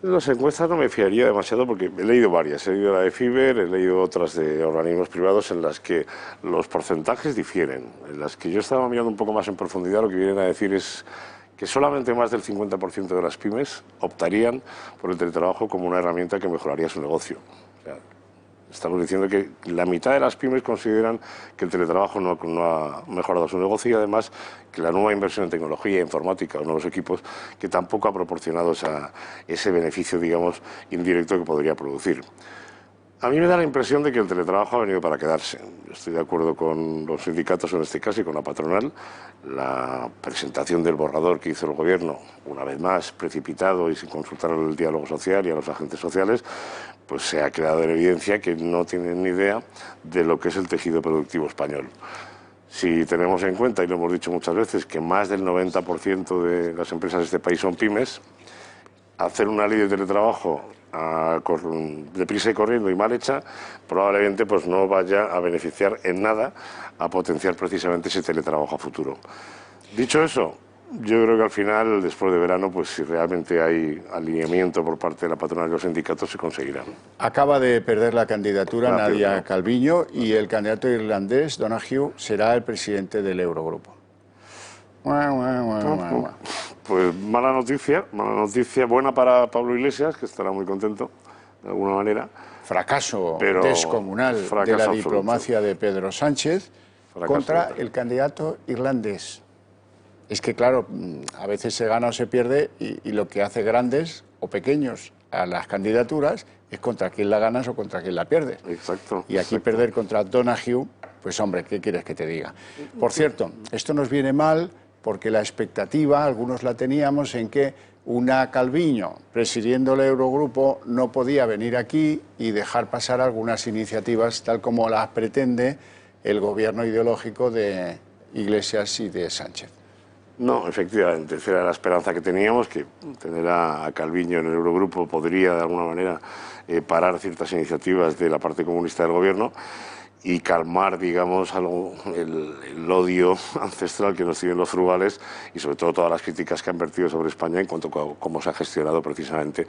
Las encuestas no me fiaría demasiado porque he leído varias. He leído la de Fiverr, he leído otras de organismos privados en las que los porcentajes difieren. En las que yo estaba mirando un poco más en profundidad, lo que vienen a decir es que solamente más del 50% de las pymes optarían por el teletrabajo como una herramienta que mejoraría su negocio. O sea, estamos diciendo que la mitad de las pymes consideran que el teletrabajo no ha mejorado su negocio y además que la nueva inversión en tecnología, informática o nuevos equipos que tampoco ha proporcionado ese beneficio, digamos, indirecto que podría producir. A mí me da la impresión de que el teletrabajo ha venido para quedarse. Estoy de acuerdo con los sindicatos en este caso y con la patronal. La presentación del borrador que hizo el Gobierno, una vez más precipitado y sin consultar al diálogo social y a los agentes sociales, pues se ha quedado en evidencia que no tienen ni idea de lo que es el tejido productivo español. Si tenemos en cuenta, y lo hemos dicho muchas veces, que más del 90% de las empresas de este país son pymes, hacer una ley de teletrabajo deprisa y corriendo y mal hecha, probablemente pues no vaya a beneficiar en nada a potenciar precisamente ese teletrabajo a futuro. Dicho eso, yo creo que al final, después de verano, pues si realmente hay alineamiento por parte de la patronal y los sindicatos, se conseguirán. Acaba de perder la candidatura Nadia Calviño y el candidato irlandés, Donoghue, será el presidente del Eurogrupo. Pues mala noticia, buena para Pablo Iglesias, que estará muy contento, de alguna manera. Fracaso descomunal de la diplomacia de Pedro Sánchez contra el candidato irlandés. Es que, claro, a veces se gana o se pierde y lo que hace grandes o pequeños a las candidaturas es contra quién la ganas o contra quién la pierdes. Exacto. Y aquí perder contra Donoghue, pues hombre, ¿qué quieres que te diga? Por cierto, esto nos viene mal porque la expectativa, algunos la teníamos, en que una Calviño presidiendo el Eurogrupo no podía venir aquí y dejar pasar algunas iniciativas tal como las pretende el gobierno ideológico de Iglesias y de Sánchez. No, efectivamente, esa era la esperanza que teníamos, que tener a Calviño en el Eurogrupo podría de alguna manera parar ciertas iniciativas de la parte comunista del gobierno y calmar, digamos, el odio ancestral que nos tienen los frugales y sobre todo todas las críticas que han vertido sobre España en cuanto a cómo se ha gestionado precisamente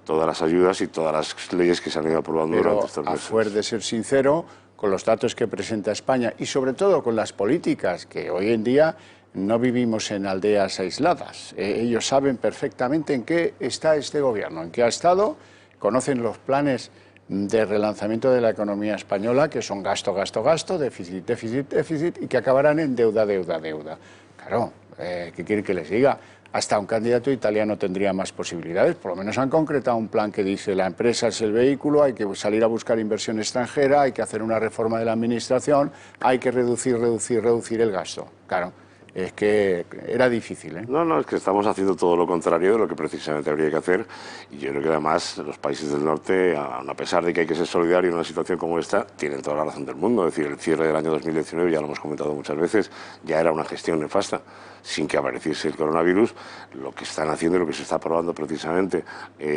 todas las ayudas y todas las leyes que se han ido aprobando durante estos meses. A fuer de ser sincero, con los datos que presenta España y sobre todo con las políticas que hoy en día no vivimos en aldeas aisladas. Ellos saben perfectamente en qué está este gobierno, en qué ha estado, conocen los planes de relanzamiento de la economía española, que son gasto, gasto, gasto, déficit, déficit, déficit, y que acabarán en deuda, deuda, deuda. Claro, ¿qué quiere que les diga? Hasta un candidato italiano tendría más posibilidades, por lo menos han concretado un plan que dice la empresa es el vehículo, hay que salir a buscar inversión extranjera, hay que hacer una reforma de la administración, hay que reducir el gasto. Claro, es que era difícil, ¿eh? No, es que estamos haciendo todo lo contrario de lo que precisamente habría que hacer, y yo creo que además los países del norte, a pesar de que hay que ser solidario en una situación como esta, tienen toda la razón del mundo. Es decir, el cierre del año 2019, ya lo hemos comentado muchas veces, ya era una gestión nefasta. Sin que apareciese el coronavirus, lo que están haciendo y lo que se está probando precisamente,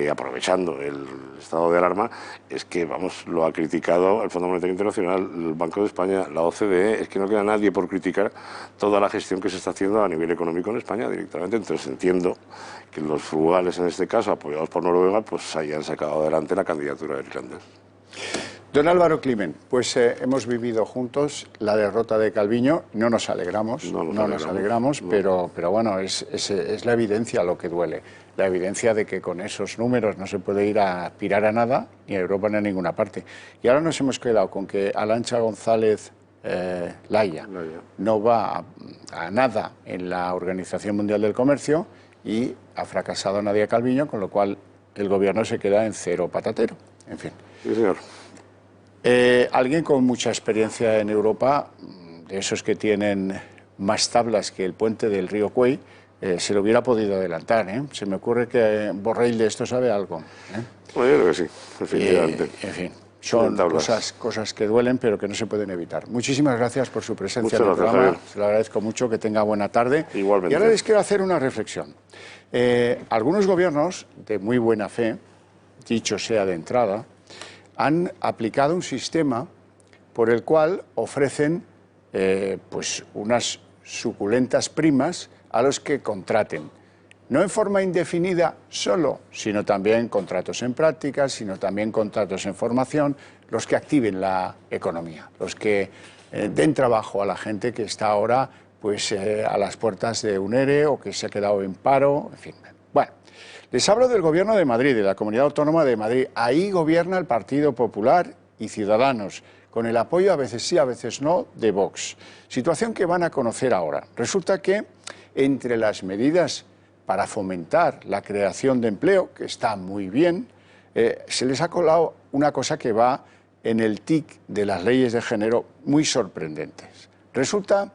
aprovechando el estado de alarma, es que, vamos, lo ha criticado el Fondo Monetario Internacional, el Banco de España, la OCDE, es que no queda nadie por criticar toda la gestión que se está haciendo a nivel económico en España directamente. Entonces entiendo que los frugales, en este caso, apoyados por Noruega, pues hayan sacado adelante la candidatura de irlandés. Don Álvaro Climent, pues hemos vivido juntos la derrota de Calviño, no nos alegramos, pero bueno, es la evidencia lo que duele, la evidencia de que con esos números no se puede ir a aspirar a nada, ni a Europa ni a ninguna parte. Y ahora nos hemos quedado con que Arantxa González Laya no va a nada en la Organización Mundial del Comercio y ha fracasado Nadia Calviño, con lo cual el gobierno se queda en cero patatero, en fin. Sí, señor. Alguien con mucha experiencia en Europa, de esos que tienen más tablas que el puente del río Cuey, se lo hubiera podido adelantar, ¿eh? Se me ocurre que Borrell de esto sabe algo, ¿eh? Bueno, yo creo que sí, efectivamente. En fin, son cosas que duelen, pero que no se pueden evitar. Muchísimas gracias por su presencia en el programa. Javier. Se lo agradezco mucho, que tenga buena tarde. Igualmente. Y ahora les quiero hacer una reflexión. Algunos gobiernos de muy buena fe, dicho sea de entrada, han aplicado un sistema por el cual ofrecen pues unas suculentas primas a los que contraten. No en forma indefinida solo, sino también contratos en prácticas, sino también contratos en formación, los que activen la economía, los que den trabajo a la gente que está ahora pues, a las puertas de un ERE o que se ha quedado en paro, en fin. Bueno. Les hablo del Gobierno de Madrid, de la Comunidad Autónoma de Madrid. Ahí gobierna el Partido Popular y Ciudadanos, con el apoyo, a veces sí, a veces no, de Vox. Situación que van a conocer ahora. Resulta que entre las medidas para fomentar la creación de empleo, que está muy bien, se les ha colado una cosa que va en el tic de las leyes de género muy sorprendentes. Resulta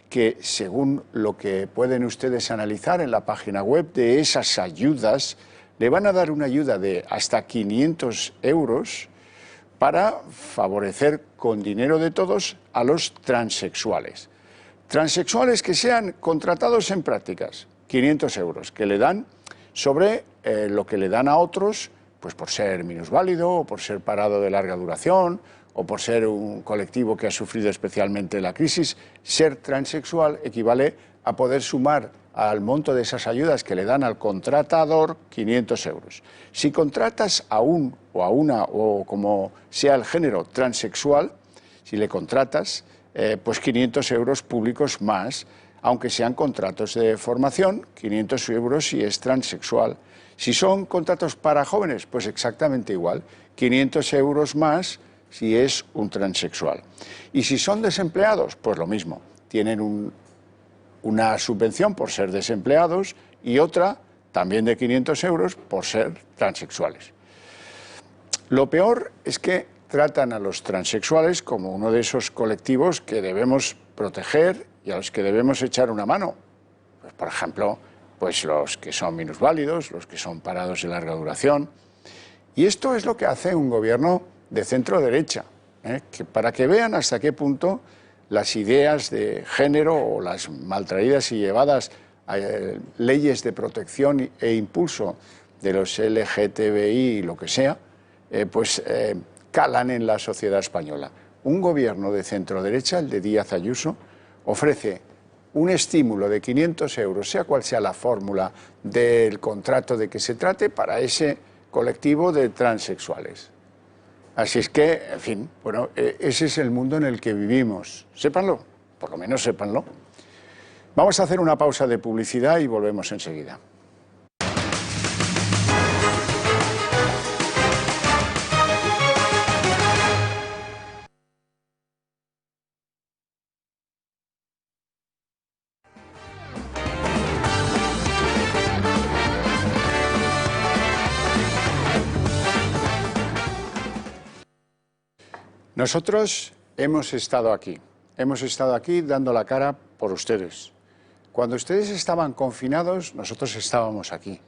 que según lo que pueden ustedes analizar en la página web de esas ayudas, le van a dar una ayuda de hasta 500 euros para favorecer con dinero de todos a los transexuales. Transexuales que sean contratados en prácticas, 500 euros, que le dan sobre lo que le dan a otros, pues por ser minusválido o por ser parado de larga duración, o por ser un colectivo que ha sufrido especialmente la crisis. Ser transexual equivale a poder sumar al monto de esas ayudas que le dan al contratador 500 euros. Si contratas a un o a una, o como sea el género transexual, si le contratas, pues 500 euros públicos más, aunque sean contratos de formación, 500 euros si es transexual. Si son contratos para jóvenes, pues exactamente igual, 500 euros más si es un transexual. Y si son desempleados, pues lo mismo. Tienen una subvención por ser desempleados y otra también de 500 euros por ser transexuales. Lo peor es que tratan a los transexuales como uno de esos colectivos que debemos proteger y a los que debemos echar una mano. Pues, por ejemplo, pues los que son minusválidos, los que son parados de larga duración. Y esto es lo que hace un gobierno de centro-derecha, que para que vean hasta qué punto las ideas de género o las maltraídas y llevadas leyes de protección e impulso de los LGTBI y lo que sea, calan en la sociedad española. Un gobierno de centro-derecha, el de Díaz Ayuso, ofrece un estímulo de 500 euros, sea cual sea la fórmula del contrato de que se trate, para ese colectivo de transexuales. Así es que, en fin, bueno, ese es el mundo en el que vivimos. Sépanlo, por lo menos sépanlo. Vamos a hacer una pausa de publicidad y volvemos enseguida. Nosotros hemos estado aquí dando la cara por ustedes. Cuando ustedes estaban confinados, nosotros estábamos aquí,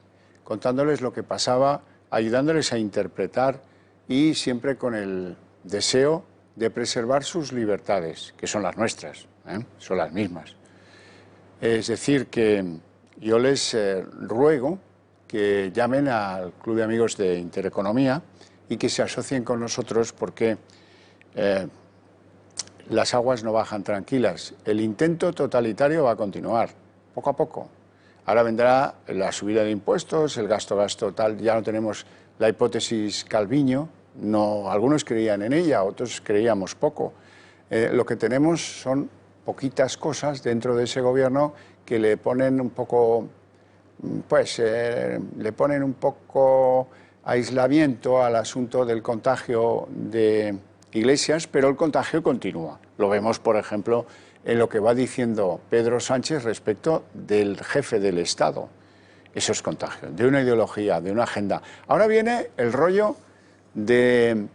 contándoles lo que pasaba, ayudándoles a interpretar y siempre con el deseo de preservar sus libertades, que son las nuestras, son las mismas. Es decir, que yo les ruego que llamen al Club de Amigos de Intereconomía y que se asocien con nosotros porque las aguas no bajan tranquilas. El intento totalitario va a continuar, poco a poco. Ahora vendrá la subida de impuestos, el gasto tal, ya no tenemos la hipótesis Calviño, no, algunos creían en ella, otros creíamos poco. Lo que tenemos son poquitas cosas dentro de ese gobierno que le ponen un poco, le ponen un poco aislamiento al asunto del contagio de Iglesias, pero el contagio continúa. Lo vemos, por ejemplo, en lo que va diciendo Pedro Sánchez respecto del jefe del Estado. Eso es contagio, de una ideología, de una agenda. Ahora viene el rollo de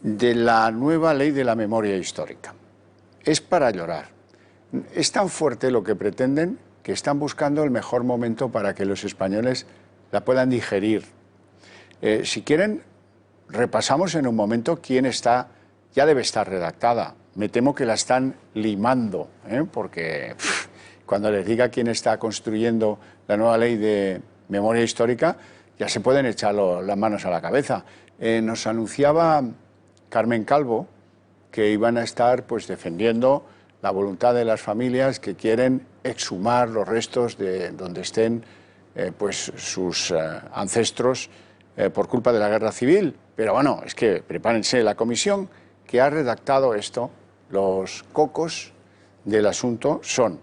la nueva ley de la memoria histórica. Es para llorar. Es tan fuerte lo que pretenden que están buscando el mejor momento para que los españoles la puedan digerir. Si quieren, repasamos en un momento quién está, ya debe estar redactada. Me temo que la están limando, porque cuando les diga quién está construyendo la nueva ley de memoria histórica, ya se pueden echar las manos a la cabeza. Nos anunciaba Carmen Calvo que iban a estar defendiendo la voluntad de las familias que quieren exhumar los restos de donde estén sus ancestros por culpa de la guerra civil. Pero bueno, es que prepárense, la comisión que ha redactado esto, los cocos del asunto son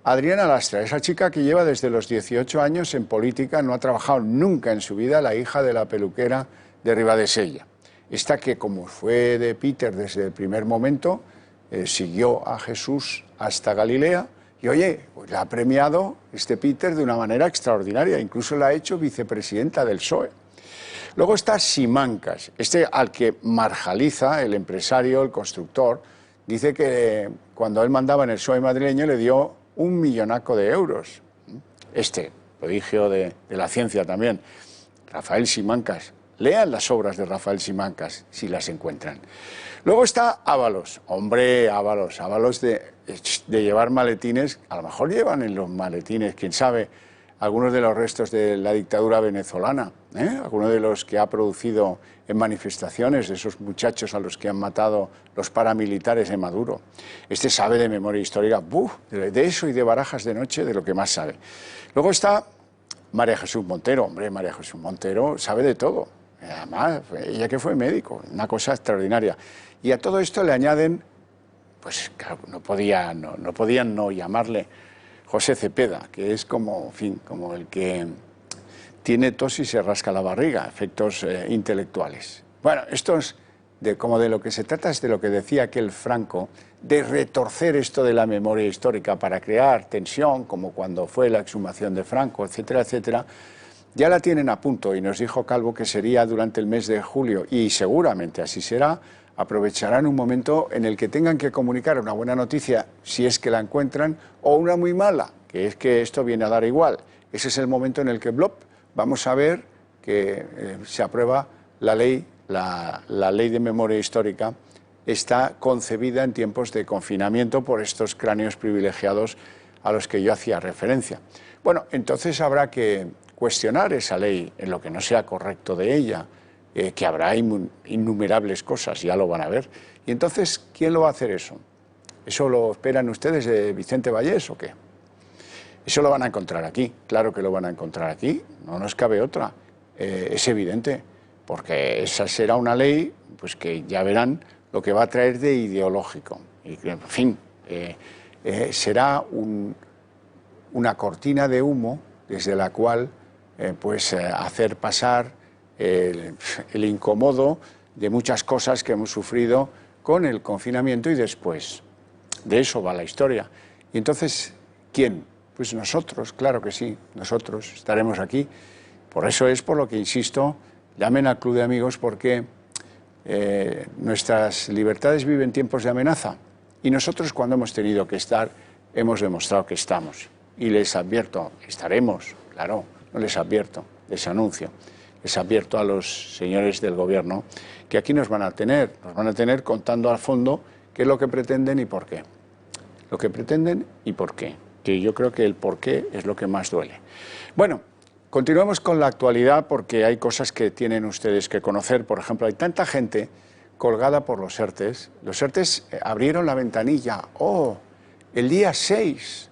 Adriana Lastra, esa chica que lleva desde los 18 años en política, no ha trabajado nunca en su vida, la hija de la peluquera de Ribadesella. Esta que, como fue de Peter desde el primer momento, siguió a Jesús hasta Galilea y, oye, pues la ha premiado este Peter de una manera extraordinaria, incluso la ha hecho vicepresidenta del PSOE. Luego está Simancas, al que marjaliza el empresario, el constructor, dice que cuando él mandaba en el PSOE madrileño le dio 1 millonaco de euros. Prodigio de la ciencia también, Rafael Simancas. Lean las obras de Rafael Simancas, si las encuentran. Luego está Ábalos. Hombre, Ábalos de llevar maletines, a lo mejor llevan en los maletines, quién sabe, algunos de los restos de la dictadura venezolana, algunos de los que ha producido en manifestaciones, de esos muchachos a los que han matado los paramilitares de Maduro. Sabe de memoria histórica, de eso y de barajas de noche, de lo que más sabe. Luego está María Jesús Montero. Hombre, María Jesús Montero sabe de todo. Además, ella que fue médico, una cosa extraordinaria. Y a todo esto le añaden, claro, no podían no llamarle José Cepeda, que es como el que tiene tos y se rasca la barriga, efectos intelectuales. Bueno, de lo que se trata es de lo que decía aquel Franco, de retorcer esto de la memoria histórica para crear tensión, como cuando fue la exhumación de Franco, etcétera, etcétera. Ya la tienen a punto y nos dijo Calvo que sería durante el mes de julio y seguramente así será. Aprovecharán un momento en el que tengan que comunicar una buena noticia, si es que la encuentran, o una muy mala, que es que esto viene a dar igual. Ese es el momento en el que vamos a ver que se aprueba la ley de memoria histórica. Está concebida en tiempos de confinamiento por estos cráneos privilegiados a los que yo hacía referencia. Bueno, entonces habrá que cuestionar esa ley en lo que no sea correcto de ella, que habrá innumerables cosas, ya lo van a ver. Y entonces, ¿quién lo va a hacer eso? ¿Eso lo esperan ustedes de Vicente Vallés o qué? Eso lo van a encontrar aquí, claro que lo van a encontrar aquí, no nos cabe otra. Es evidente, porque esa será una ley que ya verán lo que va a traer de ideológico. Y, en fin, será una cortina de humo desde la cual hacer pasar el incómodo de muchas cosas que hemos sufrido con el confinamiento y después. De eso va la historia. Y entonces, ¿quién? Pues nosotros, claro que sí, nosotros estaremos aquí. Por eso es por lo que insisto, llamen al Club de Amigos porque nuestras libertades viven tiempos de amenaza. Y nosotros cuando hemos tenido que estar hemos demostrado que estamos. Y les advierto, estaremos, claro, no les advierto, les anuncio, les advierto a los señores del Gobierno que aquí nos van a tener contando al fondo qué es lo que pretenden y por qué. Lo que pretenden y por qué, que yo creo que el por qué es lo que más duele. Bueno, continuemos con la actualidad porque hay cosas que tienen ustedes que conocer. Por ejemplo, hay tanta gente colgada por los ERTEs. Los ERTEs abrieron la ventanilla. ¡Oh! El día 6.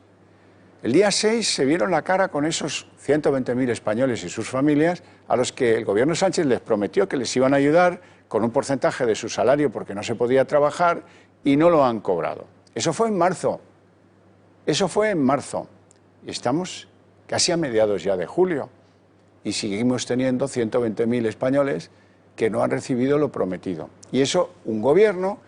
El día 6 se vieron la cara con esos 120.000 españoles y sus familias a los que el gobierno Sánchez les prometió que les iban a ayudar con un porcentaje de su salario porque no se podía trabajar y no lo han cobrado. Eso fue en marzo. Eso fue en marzo. Y estamos casi a mediados ya de julio. Y seguimos teniendo 120.000 españoles que no han recibido lo prometido. Y eso, un gobierno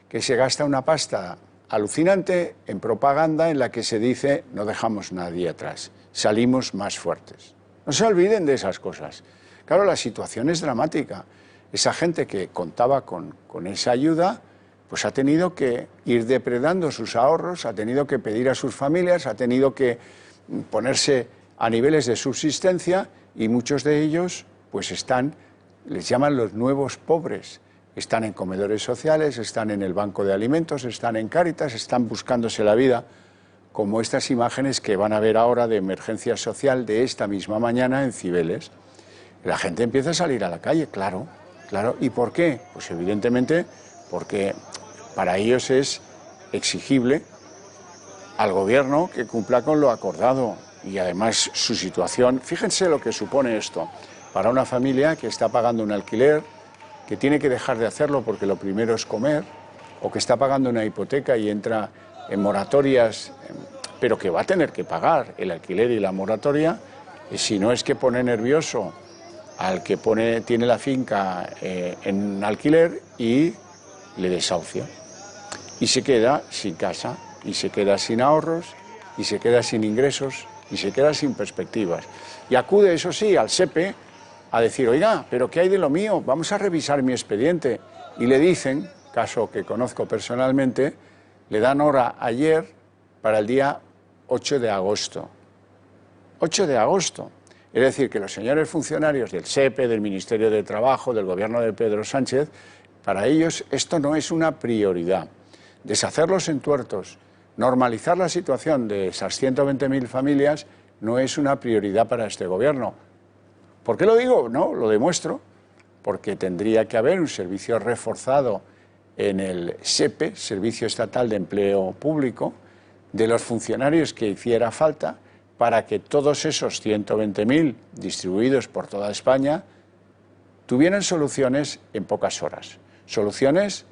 que se gasta una pasta alucinante en propaganda en la que se dice no dejamos nadie atrás, salimos más fuertes. No se olviden de esas cosas. Claro, la situación es dramática. Esa gente que contaba con esa ayuda, pues ha tenido que ir depredando sus ahorros, ha tenido que pedir a sus familias, ha tenido que ponerse a niveles de subsistencia y muchos de ellos pues están, les llaman los nuevos pobres. Están en comedores sociales, están en el banco de alimentos, están en Cáritas, están buscándose la vida, como estas imágenes que van a ver ahora de emergencia social de esta misma mañana en Cibeles. La gente empieza a salir a la calle, claro. ¿Y por qué? Pues evidentemente porque para ellos es exigible al gobierno que cumpla con lo acordado y además su situación. Fíjense lo que supone esto para una familia que está pagando un alquiler, que tiene que dejar de hacerlo porque lo primero es comer, o que está pagando una hipoteca y entra en moratorias, pero que va a tener que pagar el alquiler y la moratoria, y si no es que pone nervioso al que tiene la finca en alquiler y le desahucia. Y se queda sin casa, y se queda sin ahorros, y se queda sin ingresos, y se queda sin perspectivas. Y acude, eso sí, al SEPE, a decir, oiga, ¿pero qué hay de lo mío? Vamos a revisar mi expediente. Y le dicen, caso que conozco personalmente, le dan hora ayer para el día 8 de agosto. 8 de agosto. Es decir, que los señores funcionarios del SEPE, del Ministerio de Trabajo, del gobierno de Pedro Sánchez, para ellos esto no es una prioridad. Deshacer los entuertos, normalizar la situación de esas 120.000 familias no es una prioridad para este gobierno. ¿Por qué lo digo? No, lo demuestro, porque tendría que haber un servicio reforzado en el SEPE, Servicio Estatal de Empleo Público, de los funcionarios que hiciera falta para que todos esos 120.000 distribuidos por toda España tuvieran soluciones en pocas horas. Soluciones,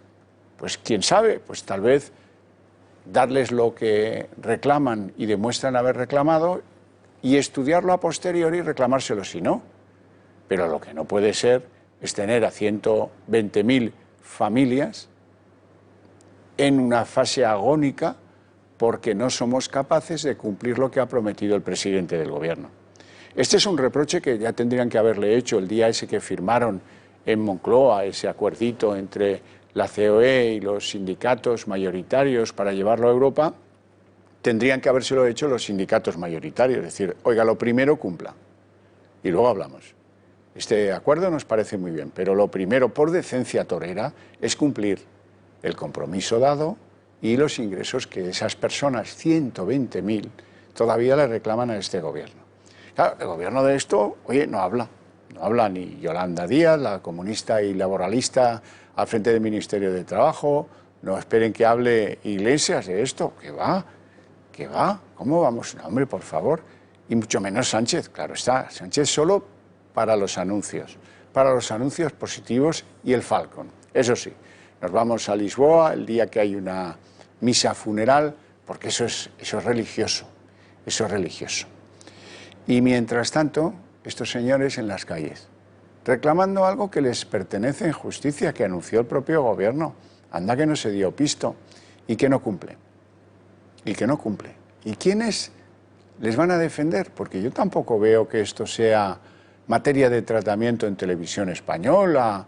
pues quién sabe, pues tal vez darles lo que reclaman y demuestran haber reclamado y estudiarlo a posteriori y reclamárselo si no. Pero lo que no puede ser es tener a 120.000 familias en una fase agónica porque no somos capaces de cumplir lo que ha prometido el presidente del gobierno. Este es un reproche que ya tendrían que haberle hecho el día ese que firmaron en Moncloa, ese acuerdito entre la COE y los sindicatos mayoritarios para llevarlo a Europa. Tendrían que habérselo hecho los sindicatos mayoritarios, es decir, oiga, lo primero cumpla y luego hablamos. Este acuerdo nos parece muy bien, pero lo primero, por decencia torera, es cumplir el compromiso dado y los ingresos que esas personas, 120.000, todavía le reclaman a este gobierno. Claro, el gobierno de esto, oye, no habla ni Yolanda Díaz, la comunista y laboralista al frente del Ministerio de Trabajo, no esperen que hable Iglesias de esto, que va, ¿cómo vamos? No, hombre, por favor, y mucho menos Sánchez, claro está, Sánchez solo para los anuncios positivos y el Falcon. Eso sí, nos vamos a Lisboa el día que hay una misa funeral, porque eso es religioso, Y mientras tanto, estos señores en las calles, reclamando algo que les pertenece en justicia, que anunció el propio gobierno, anda que no se dio pisto, y que no cumple. ¿Y quiénes les van a defender? Porque yo tampoco veo que esto sea materia de tratamiento en Televisión Española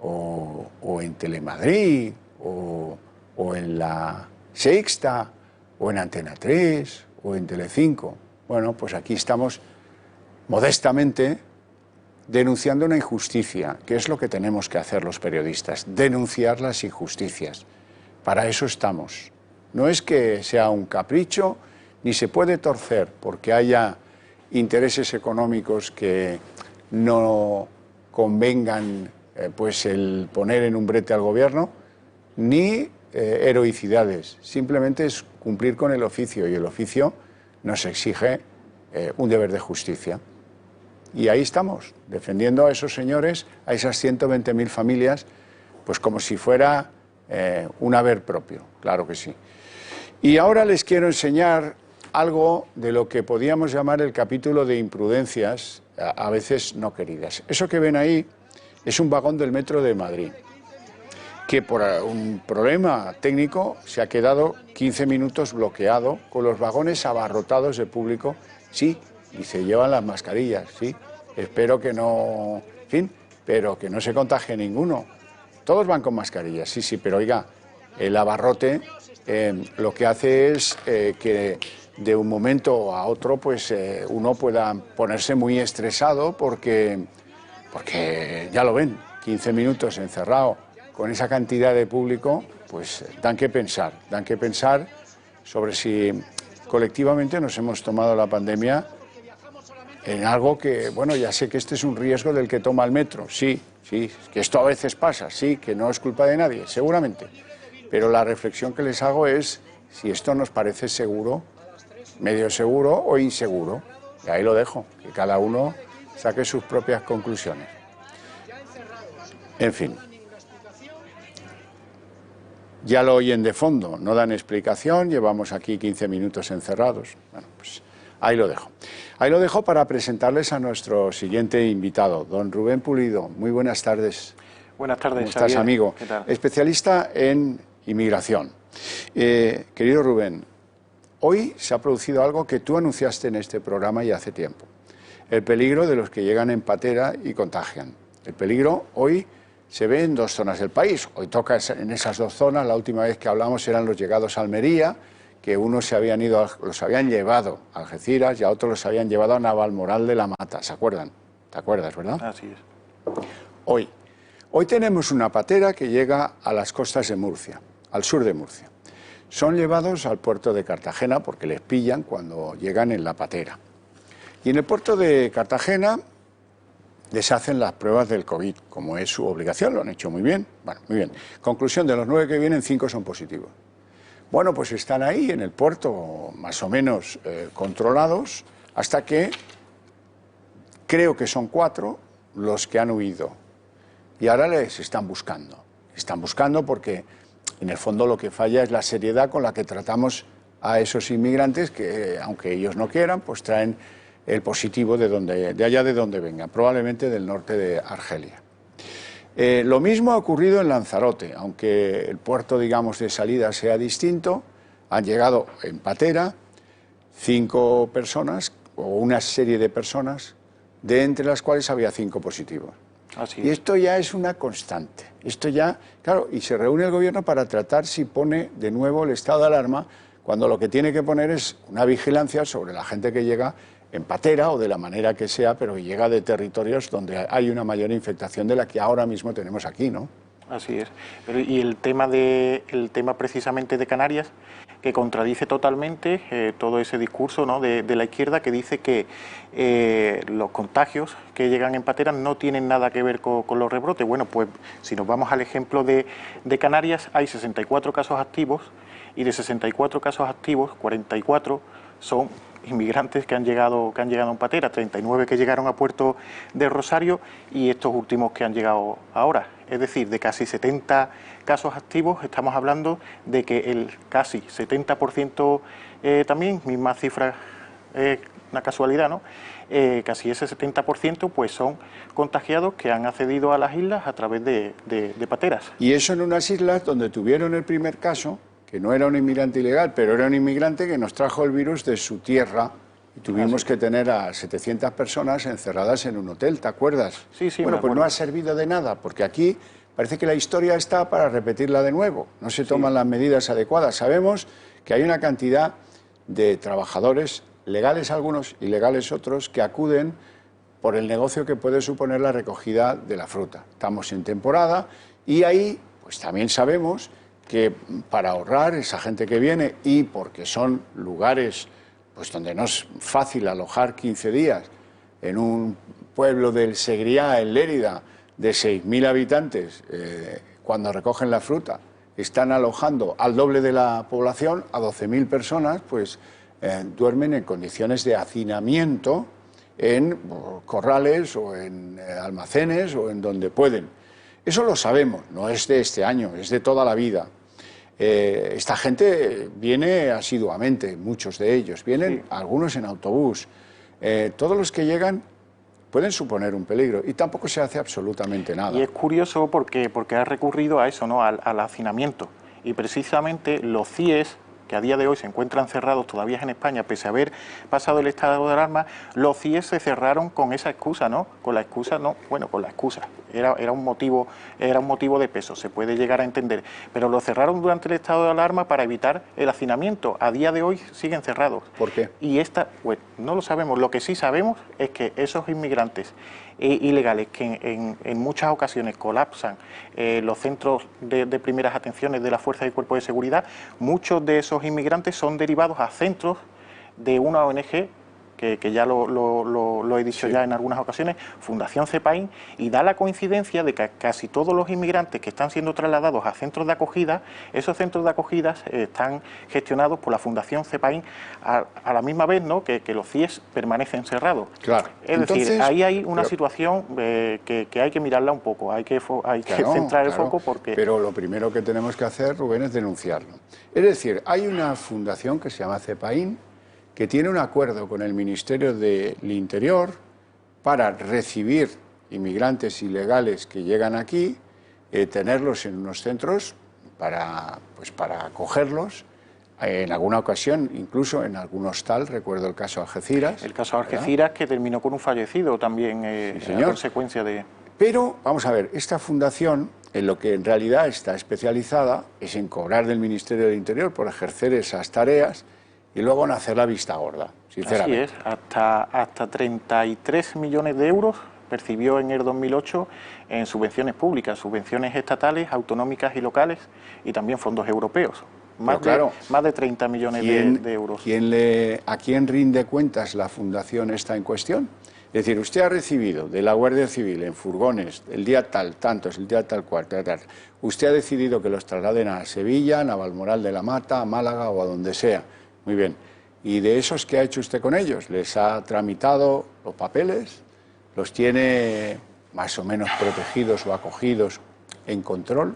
o en Telemadrid o en La Sexta o en Antena 3, o en Telecinco. Bueno, pues aquí estamos modestamente denunciando una injusticia, que es lo que tenemos que hacer los periodistas, denunciar las injusticias. Para eso estamos. No es que sea un capricho, ni se puede torcer porque haya intereses económicos que no convengan pues el poner en un brete al gobierno, ni heroicidades. Simplemente es cumplir con el oficio, y el oficio nos exige un deber de justicia. Y ahí estamos, defendiendo a esos señores, a esas 120.000 familias, pues como si fuera un haber propio, claro que sí. Y ahora les quiero enseñar algo de lo que podíamos llamar el capítulo de imprudencias, a veces no queridas. Eso que ven ahí es un vagón del metro de Madrid, que por un problema técnico se ha quedado 15 minutos bloqueado, con los vagones abarrotados de público. Sí, y se llevan las mascarillas, sí. Espero que no, en fin, pero que no se contagie ninguno. Todos van con mascarillas, sí, pero oiga, el abarrote lo que hace es que de un momento a otro pues uno pueda ponerse muy estresado porque ya lo ven, 15 minutos encerrado con esa cantidad de público, pues dan que pensar sobre si colectivamente nos hemos tomado la pandemia en algo que, bueno, ya sé que este es un riesgo del que toma el metro, sí, que esto a veces pasa, sí, que no es culpa de nadie, seguramente, pero la reflexión que les hago es si esto nos parece seguro, medio seguro o inseguro, y ahí lo dejo, que cada uno saque sus propias conclusiones. En fin, ya lo oyen de fondo, no dan explicación, llevamos aquí 15 minutos encerrados, bueno, pues ahí lo dejo. Ahí lo dejo para presentarles a nuestro siguiente invitado, don Rubén Pulido. Muy buenas tardes. Buenas tardes, ¿cómo estás, amigo? ¿Qué tal? Especialista en inmigración. Querido Rubén, hoy se ha producido algo que tú anunciaste en este programa ya hace tiempo. El peligro de los que llegan en patera y contagian. El peligro hoy se ve en dos zonas del país. Hoy toca en esas dos zonas. La última vez que hablamos eran los llegados a Almería, que unos se habían ido, los habían llevado a Algeciras y a otros los habían llevado a Navalmoral de la Mata. ¿Se acuerdan? ¿Te acuerdas, verdad? Así es. Hoy tenemos una patera que llega a las costas de Murcia, al sur de Murcia. Son llevados al puerto de Cartagena porque les pillan cuando llegan en la patera. Y en el puerto de Cartagena les hacen las pruebas del COVID, como es su obligación, lo han hecho muy bien. Bueno, muy bien. Conclusión, de los 9 que vienen, 5 son positivos. Bueno, pues están ahí en el puerto más o menos controlados hasta que creo que son 4 los que han huido. Y ahora les están buscando. Están buscando porque en el fondo lo que falla es la seriedad con la que tratamos a esos inmigrantes que, aunque ellos no quieran, pues traen el positivo de allá de donde vengan, probablemente del norte de Argelia. Lo mismo ha ocurrido en Lanzarote, aunque el puerto, digamos, de salida sea distinto, han llegado en patera 5 personas, o una serie de personas, de entre las cuales había 5 positivos. Así es. Y esto ya es una constante. Esto ya, claro, y se reúne el gobierno para tratar si pone de nuevo el estado de alarma, cuando lo que tiene que poner es una vigilancia sobre la gente que llega en patera o de la manera que sea, pero que llega de territorios donde hay una mayor infectación de la que ahora mismo tenemos aquí, ¿no? Así es. Y el tema precisamente de Canarias, que contradice totalmente todo ese discurso, ¿no?, de la izquierda, que dice que los contagios que llegan en patera no tienen nada que ver con los rebrotes. Bueno, pues si nos vamos al ejemplo de Canarias, hay 64 casos activos y de 64 casos activos, 44 son inmigrantes que han llegado en patera, 39 que llegaron a Puerto de Rosario y estos últimos que han llegado ahora. Es decir, de casi 70 casos activos estamos hablando de que el casi 70% también, misma cifra, una casualidad, ¿no? Casi ese 70% pues son contagiados que han accedido a las islas a través de pateras. Y eso en unas islas donde tuvieron el primer caso, que no era un inmigrante ilegal, pero era un inmigrante que nos trajo el virus de su tierra y tuvimos que tener a 700 personas encerradas en un hotel, ¿te acuerdas? Sí, sí. Bueno, pues no ha servido de nada, porque aquí parece que la historia está para repetirla de nuevo, no se toman las medidas adecuadas. Sabemos que hay una cantidad de trabajadores, legales algunos, ilegales otros, que acuden por el negocio que puede suponer la recogida de la fruta. Estamos en temporada y ahí pues también sabemos que para ahorrar esa gente que viene y porque son lugares pues donde no es fácil alojar 15 días en un pueblo del Segriá, en Lérida, de 6.000 habitantes, cuando recogen la fruta, están alojando al doble de la población, a 12.000 personas, pues duermen en condiciones de hacinamiento en corrales o en almacenes o en donde pueden. Eso lo sabemos, no es de este año, es de toda la vida. Esta gente viene asiduamente, muchos de ellos, vienen algunos en autobús. Todos los que llegan pueden suponer un peligro y tampoco se hace absolutamente nada. Y es curioso porque ha recurrido a eso, ¿no? Al hacinamiento. Y precisamente los CIES, que a día de hoy se encuentran cerrados todavía en España, pese a haber pasado el estado de alarma, los CIES se cerraron con esa excusa, ¿no? Con la excusa, no, bueno, con la excusa. Era un motivo de peso, se puede llegar a entender. Pero lo cerraron durante el estado de alarma para evitar el hacinamiento. A día de hoy siguen cerrados. ¿Por qué? Y pues no lo sabemos. Lo que sí sabemos es que esos inmigrantes ilegales que en muchas ocasiones colapsan los centros de primeras atenciones de las fuerzas y cuerpos de seguridad, muchos de esos inmigrantes son derivados a centros de una ONG que ya lo he dicho ya en algunas ocasiones, Fundación CEPAIN, y da la coincidencia de que casi todos los inmigrantes que están siendo trasladados a centros de acogida, esos centros de acogida están gestionados por la Fundación CEPAIN a la misma vez, ¿no?, que los CIES permanecen cerrados. Claro. Es decir, ahí hay una situación que hay que mirarla un poco, hay que centrar el foco porque... Pero lo primero que tenemos que hacer, Rubén, es denunciarlo. Es decir, hay una fundación que se llama CEPAIN, que tiene un acuerdo con el Ministerio del Interior para recibir inmigrantes ilegales que llegan aquí, tenerlos en unos centros para acogerlos, en alguna ocasión, incluso en algún hostal, recuerdo el caso Algeciras. El caso Algeciras, que terminó con un fallecido también sí, a consecuencia de... Pero, vamos a ver, esta fundación, en lo que en realidad está especializada, es en cobrar del Ministerio del Interior por ejercer esas tareas, y luego en hacer la vista gorda, sinceramente. Así es, hasta 33 millones de euros percibió en el 2008 en subvenciones públicas, subvenciones estatales, autonómicas y locales, y también fondos europeos. Más de 30 millones de euros. ¿A quién rinde cuentas la fundación esta en cuestión? Es decir, usted ha recibido de la Guardia Civil en furgones el día tal, tantos, el día tal cual, tal. Usted ha decidido que los trasladen a Sevilla, a Navalmoral de la Mata, a Málaga o a donde sea. Muy bien. ¿Y de esos qué ha hecho usted con ellos? ¿Les ha tramitado los papeles? ¿Los tiene más o menos protegidos o acogidos en control?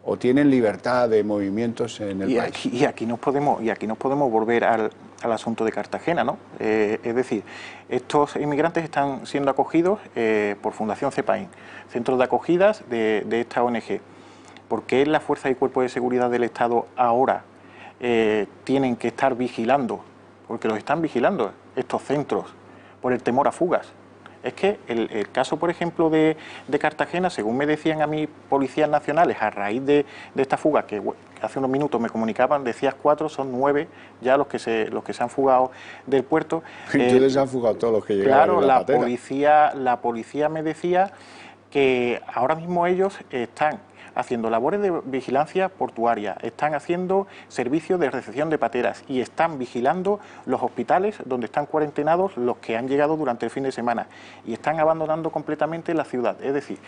¿O tienen libertad de movimientos en el país? Y aquí nos podemos volver al asunto de Cartagena, ¿no? Es decir, estos inmigrantes están siendo acogidos por Fundación CEPAIN, centros de acogidas de esta ONG. ¿Por qué las fuerzas y cuerpos de seguridad del Estado ahora tienen que estar vigilando? Porque los están vigilando estos centros por el temor a fugas. Es que el caso, por ejemplo, de Cartagena, según me decían a mí policías nacionales, a raíz de esta fuga, que hace unos minutos me comunicaban, decías 4, son 9 ya los que se han fugado del puerto. Entonces se han fugado todos los que llegaron. Claro, la policía me decía que ahora mismo ellos están haciendo labores de vigilancia portuaria, están haciendo servicios de recepción de pateras y están vigilando los hospitales donde están cuarentenados los que han llegado durante el fin de semana y están abandonando completamente la ciudad. Es decir,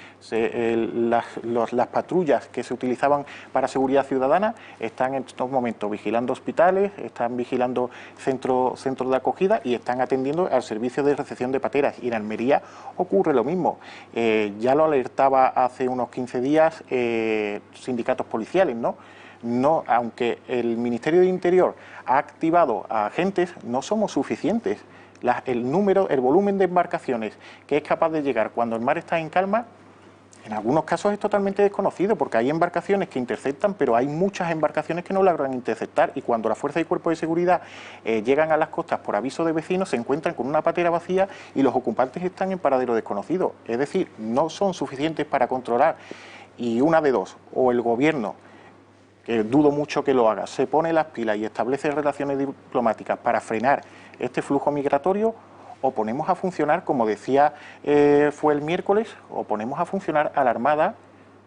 las patrullas que se utilizaban para seguridad ciudadana están en estos momentos vigilando hospitales, están vigilando centros de acogida y están atendiendo al servicio de recepción de pateras. Y en Almería ocurre lo mismo. Ya lo alertaba hace unos 15 días sindicatos policiales, ¿no? Aunque el Ministerio de Interior ha activado a agentes, no somos suficientes. El volumen de embarcaciones que es capaz de llegar cuando el mar está en calma, en algunos casos es totalmente desconocido, porque hay embarcaciones que interceptan, pero hay muchas embarcaciones que no logran interceptar, y cuando las fuerzas y cuerpos de seguridad llegan a las costas por aviso de vecinos, se encuentran con una patera vacía y los ocupantes están en paradero desconocido. Es decir, no son suficientes para controlar. Y una de dos, o el gobierno que dudo mucho que lo haga, se pone las pilas y establece relaciones diplomáticas para frenar este flujo migratorio, o ponemos a funcionar, como decía fue el miércoles, o ponemos a funcionar a la Armada,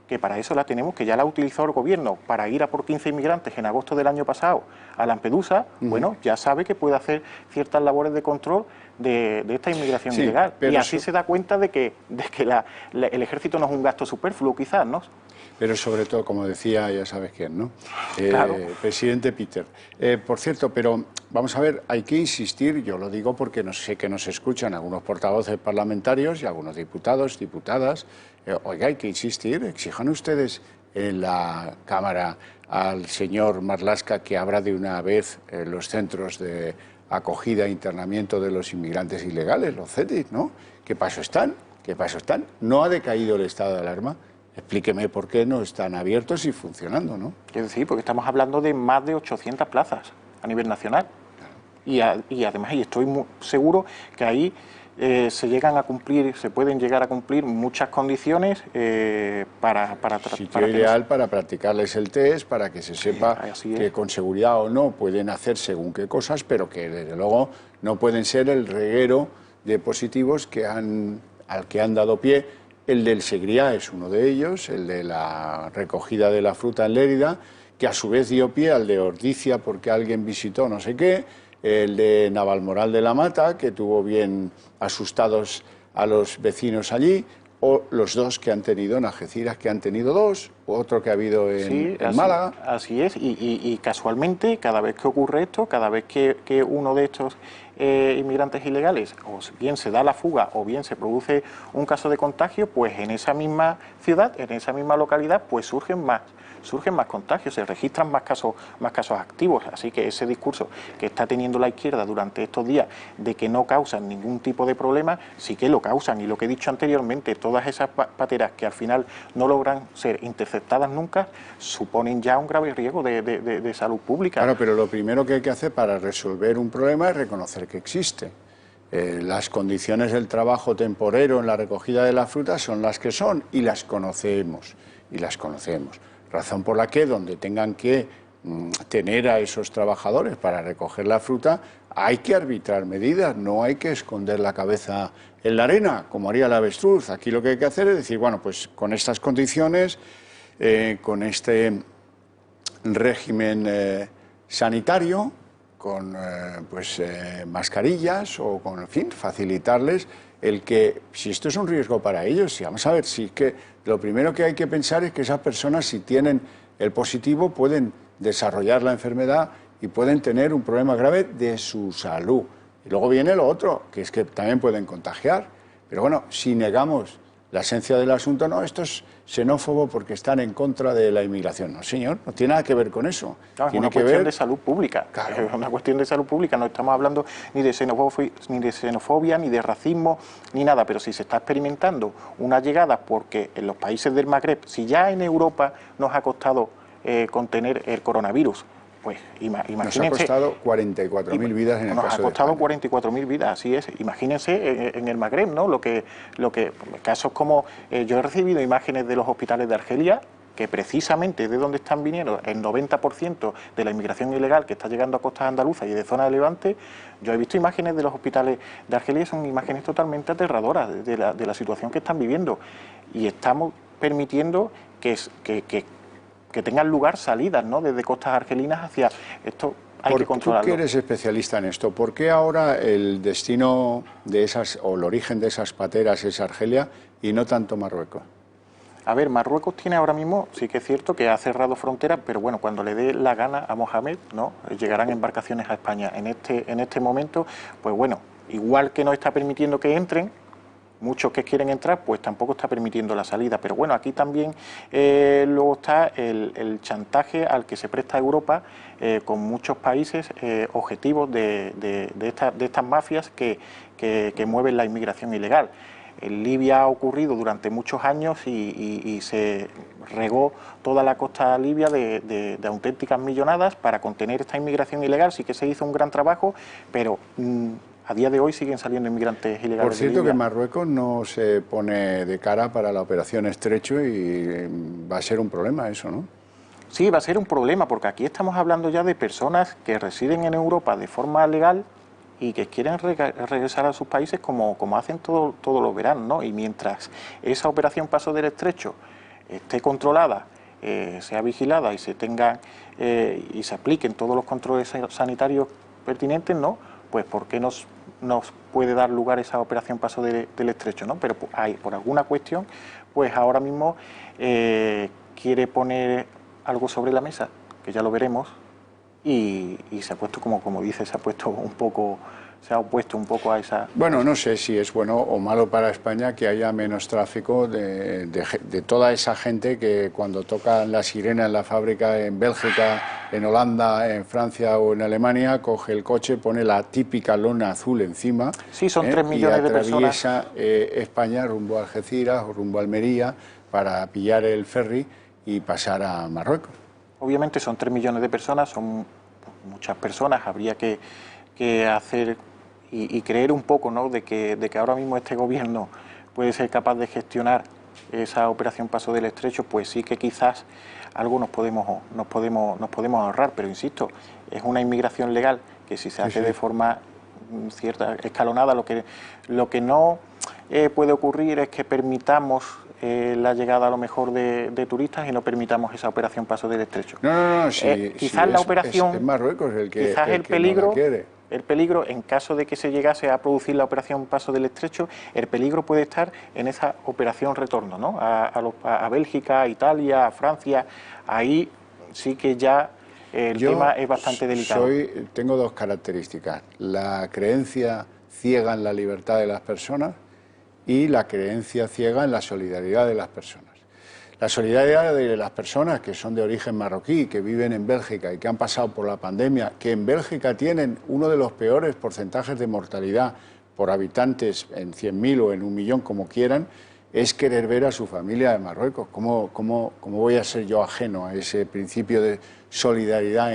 que para eso la tenemos, que ya la utilizó el gobierno para ir a por 15 inmigrantes en agosto del año pasado a Lampedusa. Bueno, ya sabe que puede hacer ciertas labores de control de esta inmigración ilegal. Y así se da cuenta de que el ejército no es un gasto superfluo, quizás, ¿no? Pero sobre todo, como decía, ya sabes quién, ¿no? Claro. Presidente Peter. Por cierto, pero vamos a ver, hay que insistir, yo lo digo porque no sé que nos escuchan algunos portavoces parlamentarios y algunos diputados, diputadas. Oiga, hay que insistir, exijan ustedes en la Cámara al señor Marlaska que abra de una vez los centros de acogida e internamiento de los inmigrantes ilegales, los CETIS, ¿no? ¿Qué paso están? ¿Qué paso están? ¿No ha decaído el estado de alarma? Explíqueme por qué no están abiertos y funcionando, ¿no? Es decir, porque estamos hablando de más de 800 plazas a nivel nacional. Y además, y estoy muy seguro que ahí se pueden llegar a cumplir muchas condiciones para sitio ideal para practicarles el test, para que se sepa que con seguridad o no pueden hacer según qué cosas, pero que desde luego no pueden ser el reguero de positivos al que han dado pie. El del Segrià es uno de ellos, el de la recogida de la fruta en Lérida, que a su vez dio pie al de Ordizia porque alguien visitó no sé qué, el de Navalmoral de la Mata, que tuvo bien asustados a los vecinos allí, o los dos que han tenido en Algeciras, que han tenido dos, otro que ha habido en Málaga. Así es, y casualmente, cada vez que ocurre esto, cada vez que uno de estos inmigrantes ilegales, o bien se da la fuga, o bien se produce un caso de contagio, pues en esa misma ciudad, en esa misma localidad, pues surgen más contagios, se registran más casos activos. Así que ese discurso que está teniendo la izquierda durante estos días de que no causan ningún tipo de problema, sí que lo causan. Y lo que he dicho anteriormente, todas esas pateras que al final no logran ser interceptadas nunca, suponen ya un grave riesgo de salud pública. Claro, pero lo primero que hay que hacer para resolver un problema es reconocer que existe. Las condiciones del trabajo temporero en la recogida de la fruta son las que son y las conocemos. Razón por la que donde tengan que tener a esos trabajadores para recoger la fruta hay que arbitrar medidas, no hay que esconder la cabeza en la arena como haría el avestruz. Aquí lo que hay que hacer es decir, bueno, pues con estas condiciones, con este régimen sanitario, con mascarillas o con, en fin, facilitarles el que, si esto es un riesgo para ellos, si vamos a ver, si es que lo primero que hay que pensar es que esas personas, si tienen el positivo, pueden desarrollar la enfermedad y pueden tener un problema grave de su salud. Y luego viene lo otro, que es que también pueden contagiar. Pero bueno, si negamos la esencia del asunto, no, esto es xenófobo porque están en contra de la inmigración. No, señor, no tiene nada que ver con eso. No, tiene es una cuestión de salud pública. Claro. Es una cuestión de salud pública. No estamos hablando ni de xenofobia, ni de racismo, ni nada. Pero si se está experimentando una llegada, porque en los países del Magreb, si ya en Europa nos ha costado contener el coronavirus, pues imagínense. Nos ha costado 44.000 vidas en el caso de España. Nos ha costado 44.000 vidas, así es. Imagínense en el Magreb, ¿no? Lo que casos como yo he recibido imágenes de los hospitales de Argelia, que precisamente de donde están viniendo el 90% de la inmigración ilegal que está llegando a costas andaluzas y de zona de Levante. Yo he visto imágenes de los hospitales de Argelia, son imágenes totalmente aterradoras de la situación que están viviendo, y estamos permitiendo que tengan lugar salidas, ¿no?, desde costas argelinas hacia esto. Hay que controlarlo. Tú que eres especialista en esto, ¿por qué ahora el destino de esas, o el origen de esas pateras es Argelia y no tanto Marruecos? A ver, Marruecos tiene ahora mismo, sí que es cierto que ha cerrado fronteras, pero bueno, cuando le dé la gana a Mohamed, ¿no?, llegarán embarcaciones a España. En este momento, pues bueno, igual que no está permitiendo que entren, muchos que quieren entrar, pues tampoco está permitiendo la salida. Pero bueno, aquí también luego está el chantaje al que se presta Europa con muchos países objetivos de estas mafias que mueven la inmigración ilegal. En Libia ha ocurrido durante muchos años y se regó toda la costa libia de auténticas millonadas para contener esta inmigración ilegal. Sí que se hizo un gran trabajo, pero a día de hoy siguen saliendo inmigrantes ilegales. Por cierto, que Marruecos no se pone de cara para la operación Estrecho y va a ser un problema eso, ¿no? Sí, va a ser un problema, porque aquí estamos hablando ya de personas que residen en Europa de forma legal y que quieren regresar a sus países como hacen todos los veranos, ¿no? Y mientras esa operación Paso del Estrecho esté controlada, sea vigilada y se tengan y se apliquen todos los controles sanitarios pertinentes, ¿no? Pues ¿por qué nos puede dar lugar esa operación Paso del Estrecho, ¿no? Pero por alguna cuestión, pues ahora mismo quiere poner algo sobre la mesa, que ya lo veremos, y se ha puesto, como dice, se ha opuesto un poco a esa... Bueno, no sé si es bueno o malo para España que haya menos tráfico de toda esa gente que cuando tocan la sirena en la fábrica en Bélgica, en Holanda, en Francia o en Alemania, coge el coche, pone la típica lona azul encima. Sí, son 3 millones de personas. Y atraviesa España rumbo a Algeciras o rumbo a Almería para pillar el ferry y pasar a Marruecos. Obviamente son 3 millones de personas, son muchas personas, habría que hacer y creer un poco, ¿no?, de que ahora mismo este gobierno puede ser capaz de gestionar esa operación Paso del Estrecho, pues sí que quizás algo nos podemos ahorrar, pero insisto, es una inmigración legal que si se hace de forma cierta, escalonada, lo que no puede ocurrir es que permitamos la llegada a lo mejor de turistas y no permitamos esa operación Paso del Estrecho. No, quizás la operación, es Marruecos quizás el peligro, en caso de que se llegase a producir la operación Paso del Estrecho, el peligro puede estar en esa operación retorno, ¿no? A Bélgica, a Italia, a Francia. Ahí sí que ya el tema es bastante delicado. Tengo dos características: la creencia ciega en la libertad de las personas y la creencia ciega en la solidaridad de las personas. La solidaridad de las personas que son de origen marroquí, que viven en Bélgica y que han pasado por la pandemia, que en Bélgica tienen uno de los peores porcentajes de mortalidad por habitantes en 100.000 o en 1 millón, como quieran, es querer ver a su familia de Marruecos. ¿Cómo voy a ser yo ajeno a ese principio de solidaridad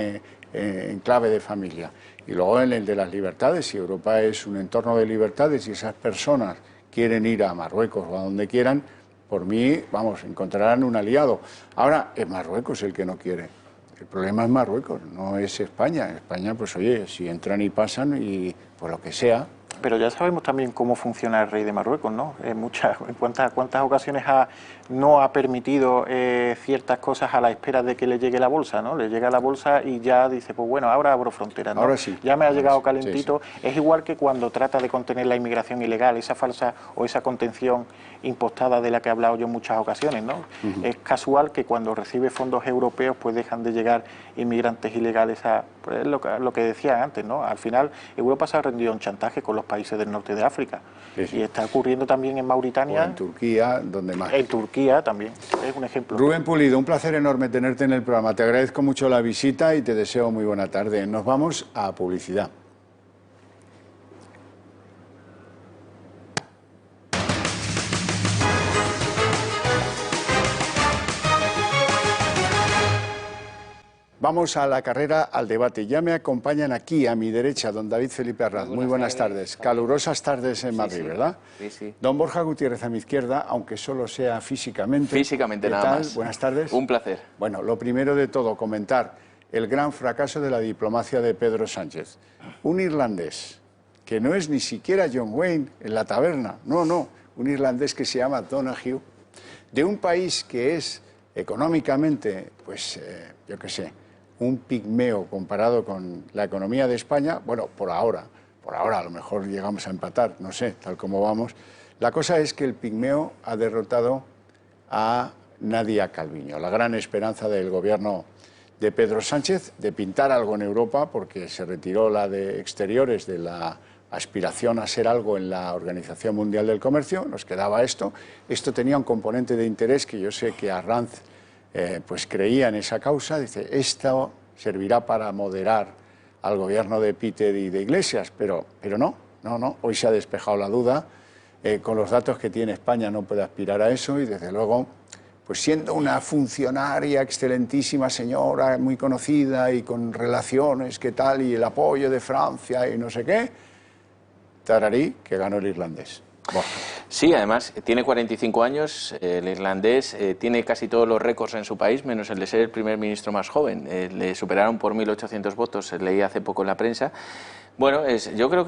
en clave de familia? Y luego en el de las libertades, si Europa es un entorno de libertades y esas personas quieren ir a Marruecos o a donde quieran, por mí, vamos, encontrarán un aliado. Ahora, es Marruecos el que no quiere. El problema es Marruecos, no es España. España, pues oye, si entran y pasan y por lo que sea. Pero ya sabemos también cómo funciona el rey de Marruecos, ¿no? En cuántas ocasiones no ha permitido ciertas cosas a la espera de que le llegue la bolsa, ¿no? Le llega la bolsa y ya dice, pues bueno, ahora abro fronteras, ¿no? Ahora sí. Ya me ha llegado calentito. Sí. Es igual que cuando trata de contener la inmigración ilegal, esa falsa o esa contención impostada de la que he hablado yo en muchas ocasiones, ¿no? Es casual que cuando recibe fondos europeos pues dejan de llegar inmigrantes ilegales pues lo que decía antes, ¿no? Al final Europa se ha rendido a un chantaje con los países del norte de África. Sí. Y está ocurriendo también en Mauritania. O en Turquía, donde más. En Turquía también, es un ejemplo. Rubén Pulido, un placer enorme tenerte en el programa. Te agradezco mucho la visita y te deseo muy buena tarde. Nos vamos a publicidad. Vamos a la carrera, al debate. Ya me acompañan aquí, a mi derecha, don David Felipe Arraz. Muy buenas tardes. Calurosas tardes en Madrid, ¿verdad? Sí. Don Borja Gutiérrez a mi izquierda, aunque solo sea físicamente. Físicamente nada más. Buenas tardes. Un placer. Bueno, lo primero de todo, comentar el gran fracaso de la diplomacia de Pedro Sánchez. Un irlandés, que no es ni siquiera John Wayne en la taberna, no, un irlandés que se llama Donahue, de un país que es económicamente, pues, yo qué sé, un pigmeo comparado con la economía de España. Bueno, por ahora a lo mejor llegamos a empatar, no sé, tal como vamos. La cosa es que el pigmeo ha derrotado a Nadia Calviño, la gran esperanza del gobierno de Pedro Sánchez de pintar algo en Europa, porque se retiró la de Exteriores de la aspiración a ser algo en la Organización Mundial del Comercio. Nos quedaba esto. Esto tenía un componente de interés que yo sé que Arranz pues creía en esa causa. Dice, esto servirá para moderar al gobierno de Peter y de Iglesias, pero no, hoy se ha despejado la duda. Con los datos que tiene España no puede aspirar a eso y desde luego, pues siendo una funcionaria excelentísima señora, muy conocida y con relaciones, qué tal, y el apoyo de Francia y no sé qué, tararí, que ganó el irlandés. Sí, además tiene 45 años, el irlandés tiene casi todos los récords en su país, menos el de ser el primer ministro más joven. Le superaron por 1.800 votos, leí hace poco en la prensa. Bueno, yo creo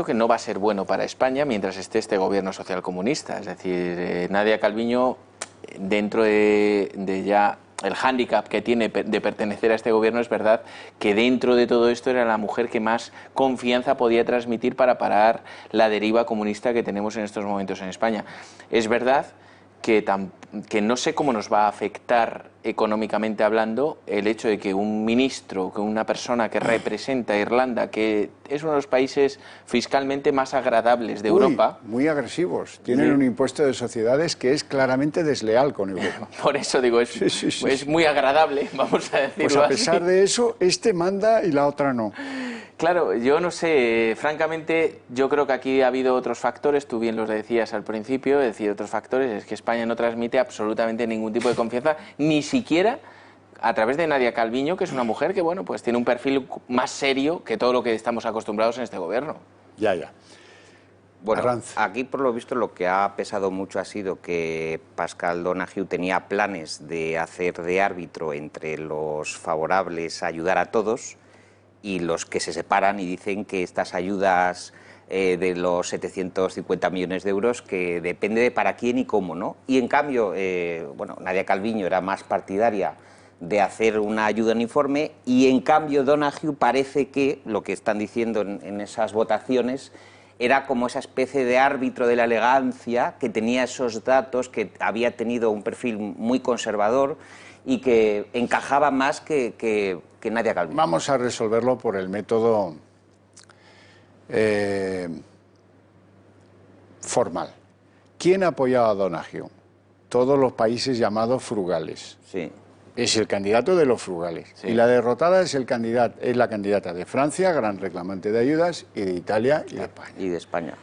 que no va a ser bueno para España mientras esté este gobierno socialcomunista. Es decir, Nadia Calviño, dentro de ya el hándicap que tiene de pertenecer a este gobierno, es verdad que dentro de todo esto era la mujer que más confianza podía transmitir para parar la deriva comunista que tenemos en estos momentos en España. Es verdad que no sé cómo nos va a afectar económicamente hablando el hecho de que un ministro, que una persona que representa a Irlanda, que es uno de los países fiscalmente más agradables de Europa... Muy agresivos. Tienen un impuesto de sociedades que es claramente desleal con Europa. Por eso digo, es muy agradable, vamos a decirlo así. Pues a pesar de eso, este manda y la otra no. Claro, yo no sé, francamente, yo creo que aquí ha habido otros factores, tú bien los decías al principio, es decir, otros factores, es que España no transmite absolutamente ningún tipo de confianza, ni siquiera a través de Nadia Calviño, que es una mujer que, bueno, pues tiene un perfil más serio que todo lo que estamos acostumbrados en este gobierno. Ya. Bueno, Arranz. aquí por lo visto lo que ha pesado mucho ha sido que Pascal Donoghue tenía planes de hacer de árbitro entre los favorables a ayudar a todos y los que se separan y dicen que estas ayudas de los 750 millones de euros, que depende de para quién y cómo, ¿no? Y en cambio, bueno, Nadia Calviño era más partidaria de hacer una ayuda uniforme y en cambio Donoghue parece que, lo que están diciendo en esas votaciones, era como esa especie de árbitro de la elegancia, que tenía esos datos, que había tenido un perfil muy conservador y que encajaba más que Nadia Calviño. Vamos a resolverlo por el método formal. ¿Quién ha apoyado a Donoghue? Todos los países llamados frugales. Sí. Es el candidato de los frugales. Sí. Y la derrotada es la candidata de Francia, gran reclamante de ayudas, y de Italia y de España. Y de España.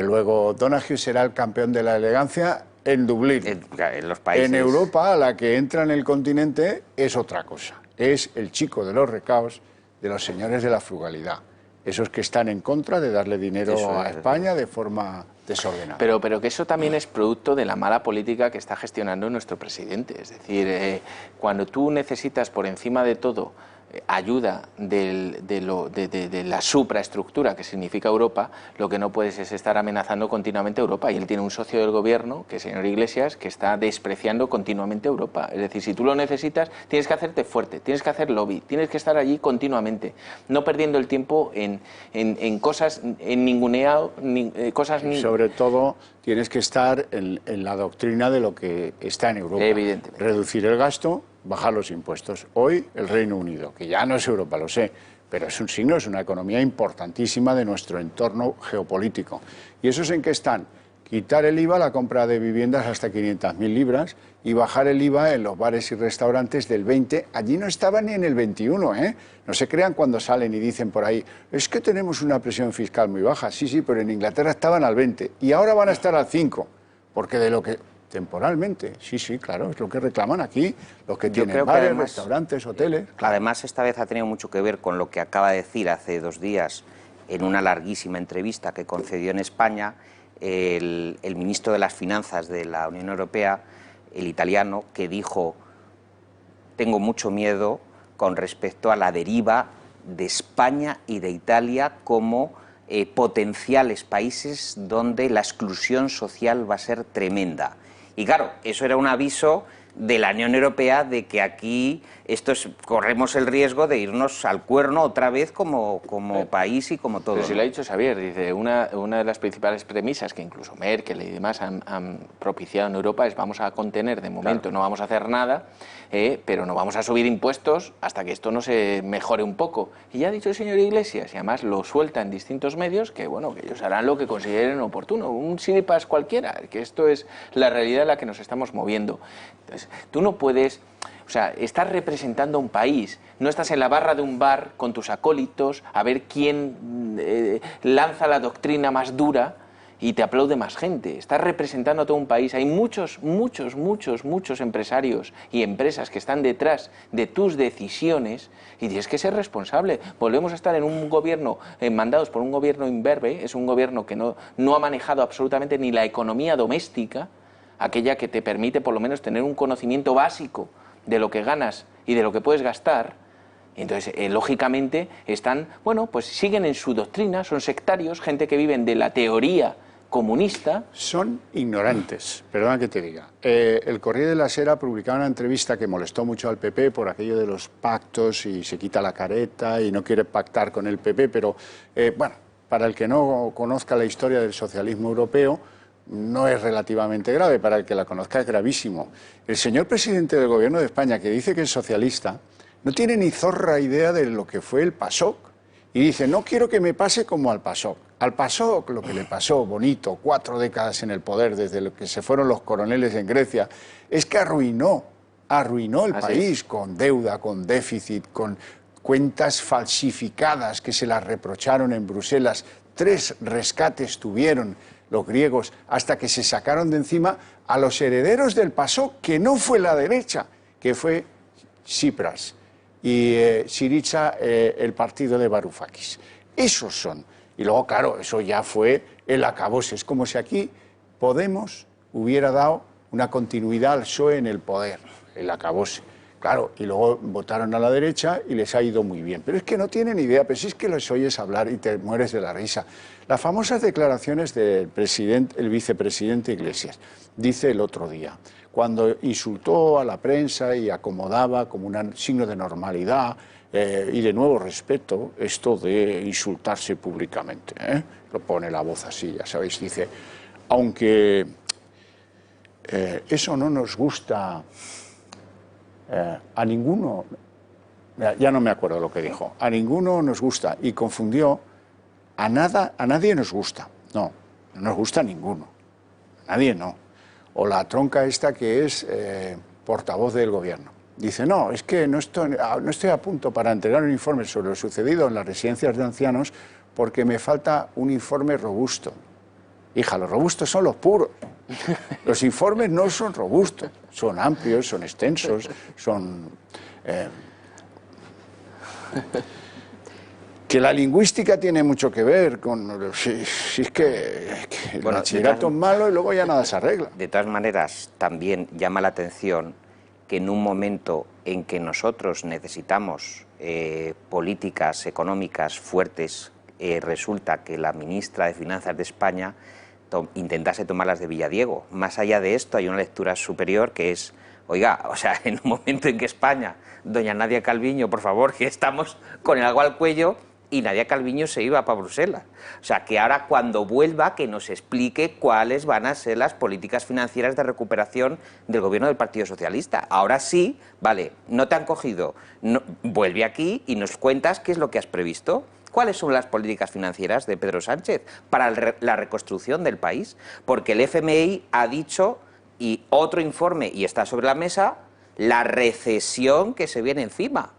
Luego Donoghue será el campeón de la elegancia en Dublín. En los países. En Europa, a la que entra en el continente, es otra cosa. Es el chico de los recaos, de los señores de la frugalidad. Esos que están en contra de darle dinero a España de forma desordenada. Pero que eso también es producto de la mala política que está gestionando nuestro presidente. Es decir, cuando tú necesitas por encima de todo ayuda de la supraestructura que significa Europa, lo que no puedes es estar amenazando continuamente a Europa. Y él tiene un socio del gobierno, que es el señor Iglesias, que está despreciando continuamente a Europa. Es decir, si tú lo necesitas, tienes que hacerte fuerte, tienes que hacer lobby, tienes que estar allí continuamente, no perdiendo el tiempo en cosas, en ninguneado, cosas... Sobre todo, tienes que estar en la doctrina de lo que está en Europa. Evidentemente. Reducir el gasto, bajar los impuestos. Hoy el Reino Unido, que ya no es Europa, lo sé, pero es un signo, es una economía importantísima de nuestro entorno geopolítico. ¿Y esos en qué están? Quitar el IVA a la compra de viviendas hasta 500.000 libras y bajar el IVA en los bares y restaurantes del 20. Allí no estaba ni en el 21, ¿eh? No se crean cuando salen y dicen por ahí, es que tenemos una presión fiscal muy baja. Sí, pero en Inglaterra estaban al 20 y ahora van a estar al 5, porque de lo que... Temporalmente, sí, claro, es lo que reclaman aquí, los que tienen bares, restaurantes, hoteles. Además, esta vez ha tenido mucho que ver con lo que acaba de decir hace 2 días en una larguísima entrevista que concedió en España el ministro de las Finanzas de la Unión Europea, el italiano, que dijo: tengo mucho miedo con respecto a la deriva de España y de Italia como potenciales países donde la exclusión social va a ser tremenda. Y claro, eso era un aviso de la Unión Europea de que aquí corremos el riesgo de irnos al cuerno otra vez como país y como todo. Pero si lo ha dicho Xavier, dice, una de las principales premisas que incluso Merkel y demás han propiciado en Europa es: vamos a contener de momento, claro, no vamos a hacer nada, pero no vamos a subir impuestos hasta que esto no se mejore un poco. Y ya ha dicho el señor Iglesias, y además lo suelta en distintos medios, que bueno, que ellos harán lo que consideren oportuno, un siripas cualquiera, que esto es la realidad en la que nos estamos moviendo. Entonces, tú no puedes... O sea, estás representando a un país, no estás en la barra de un bar con tus acólitos a ver quién lanza la doctrina más dura y te aplaude más gente. Estás representando a todo un país. Hay muchos empresarios y empresas que están detrás de tus decisiones y tienes que ser responsable. Volvemos a estar en un gobierno, mandados por un gobierno imberbe, es un gobierno que no ha manejado absolutamente ni la economía doméstica, aquella que te permite por lo menos tener un conocimiento básico de lo que ganas y de lo que puedes gastar. Entonces, lógicamente, pues siguen en su doctrina, son sectarios, gente que viven de la teoría comunista. Son ignorantes, perdona que te diga. El Corriere della Sera publicaba una entrevista que molestó mucho al PP por aquello de los pactos y se quita la careta y no quiere pactar con el PP, pero bueno, para el que no conozca la historia del socialismo europeo, no es relativamente grave, para el que la conozca es gravísimo. El señor presidente del Gobierno de España, que dice que es socialista, no tiene ni zorra idea de lo que fue el PASOK. Y dice, no quiero que me pase como al PASOK. Al PASOK lo que le pasó, bonito, 4 décadas en el poder, desde lo que se fueron los coroneles en Grecia, es que arruinó el país con deuda, con déficit, con cuentas falsificadas que se las reprocharon en Bruselas. 3 rescates tuvieron los griegos hasta que se sacaron de encima a los herederos del PASOK, que no fue la derecha, que fue Tsipras y Syriza, el partido de Varoufakis. Esos son. Y luego, claro, eso ya fue el acabose. Es como si aquí Podemos hubiera dado una continuidad al PSOE en el poder, el acabose. Claro, y luego votaron a la derecha y les ha ido muy bien. Pero es que no tienen idea, pero si es que los oyes hablar y te mueres de la risa. Las famosas declaraciones del vicepresidente Iglesias, dice el otro día, cuando insultó a la prensa y acomodaba como un signo de normalidad y de nuevo respeto esto de insultarse públicamente. Lo pone la voz así, ya sabéis, dice, aunque eso no nos gusta a ninguno, ya no me acuerdo lo que dijo, a ninguno nos gusta, y confundió a nadie nos gusta. No nos gusta a ninguno, a nadie no. O la tronca esta que es portavoz del gobierno. Dice, no, es que no estoy a punto para entregar un informe sobre lo sucedido en las residencias de ancianos porque me falta un informe robusto. Hija, los robustos son los puros. Los informes no son robustos, son amplios, son extensos, son... Que la lingüística tiene mucho que ver con... Si es que el bachillerato es malo y luego ya nada se arregla. De todas maneras, también llama la atención que en un momento en que nosotros necesitamos políticas económicas fuertes, resulta que la ministra de Finanzas de España intentase tomarlas de Villadiego. Más allá de esto hay una lectura superior que es, oiga, o sea, en un momento en que España, doña Nadia Calviño, por favor, que estamos con el agua al cuello, y Nadia Calviño se iba para Bruselas. O sea, que ahora cuando vuelva que nos explique cuáles van a ser las políticas financieras de recuperación del gobierno del Partido Socialista. Ahora sí, vale, no te han cogido, vuelve aquí y nos cuentas qué es lo que has previsto. ¿Cuáles son las políticas financieras de Pedro Sánchez para la reconstrucción del país? Porque el FMI ha dicho, y otro informe, y está sobre la mesa, la recesión que se viene encima.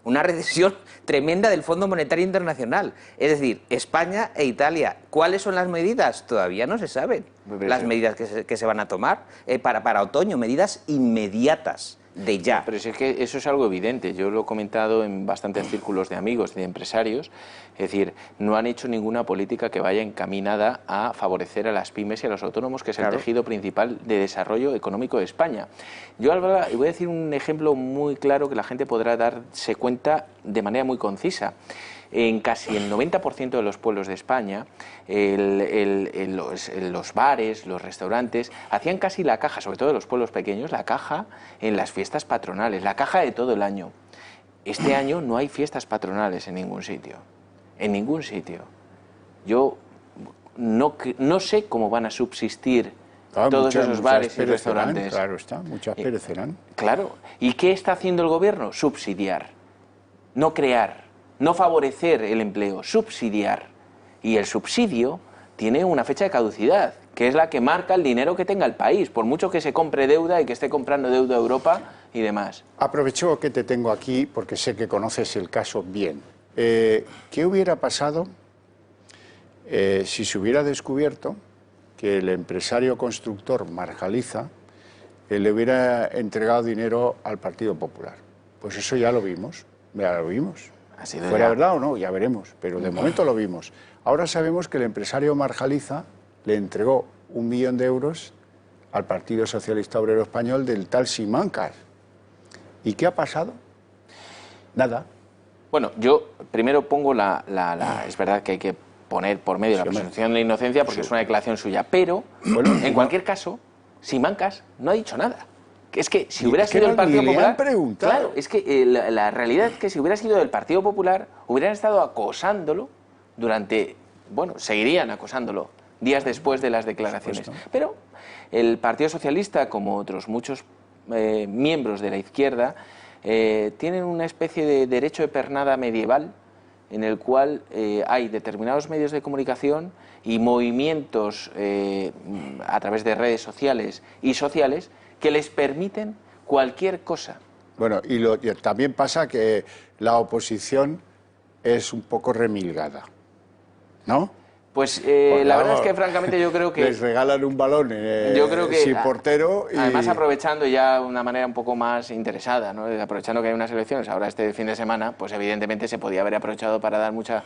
Una recesión tremenda del Fondo Monetario Internacional. Es decir, España e Italia. ¿Cuáles son las medidas? Todavía no se saben. Las medidas que se van a tomar para otoño, medidas inmediatas. De ya. Pero es que eso es algo evidente, yo lo he comentado en bastantes círculos de amigos, de empresarios, es decir, no han hecho ninguna política que vaya encaminada a favorecer a las pymes y a los autónomos, que es el tejido principal de desarrollo económico de España. Yo voy a decir un ejemplo muy claro que la gente podrá darse cuenta de manera muy concisa. En casi el 90% de los pueblos de España, los bares, los restaurantes, hacían casi la caja, sobre todo en los pueblos pequeños, la caja en las fiestas patronales, la caja de todo el año. Este año no hay fiestas patronales en ningún sitio. En ningún sitio. Yo no sé cómo van a subsistir todos esos bares y restaurantes. Claro está, muchas perecerán. Claro. ¿Y qué está haciendo el gobierno? Subsidiar, no crear. No favorecer el empleo, subsidiar. Y el subsidio tiene una fecha de caducidad, que es la que marca el dinero que tenga el país, por mucho que se compre deuda y que esté comprando deuda a Europa y demás. Aprovecho que te tengo aquí porque sé que conoces el caso bien. ¿Qué hubiera pasado si se hubiera descubierto que el empresario constructor Marjaliza le hubiera entregado dinero al Partido Popular. Pues eso ya lo vimos, Fuera verdad o no, ya veremos, pero de momento lo vimos. Ahora sabemos que el empresario Marjaliza le entregó 1 millón de euros al Partido Socialista Obrero Español del tal Simancas. ¿Y qué ha pasado? Nada. Bueno, yo primero pongo es verdad que hay que poner por medio la presunción de inocencia porque es una declaración suya, pero en cualquier caso, Simancas no ha dicho nada. Es que si hubiera sido el Partido Popular... Claro, es que la realidad es que si hubiera sido del Partido Popular, hubieran estado acosándolo durante... Bueno, seguirían acosándolo días después de las declaraciones. Pero el Partido Socialista, como otros muchos miembros de la izquierda, tienen una especie de derecho de pernada medieval en el cual hay determinados medios de comunicación y movimientos a través de redes sociales y sociales que les permiten cualquier cosa. Bueno, y también pasa que la oposición es un poco remilgada, ¿no? Pues la verdad es que francamente yo creo que... Les regalan un balón sin portero y... Además aprovechando ya una manera un poco más interesada, ¿no? Aprovechando que hay unas elecciones ahora este fin de semana, pues evidentemente se podía haber aprovechado para dar mucha...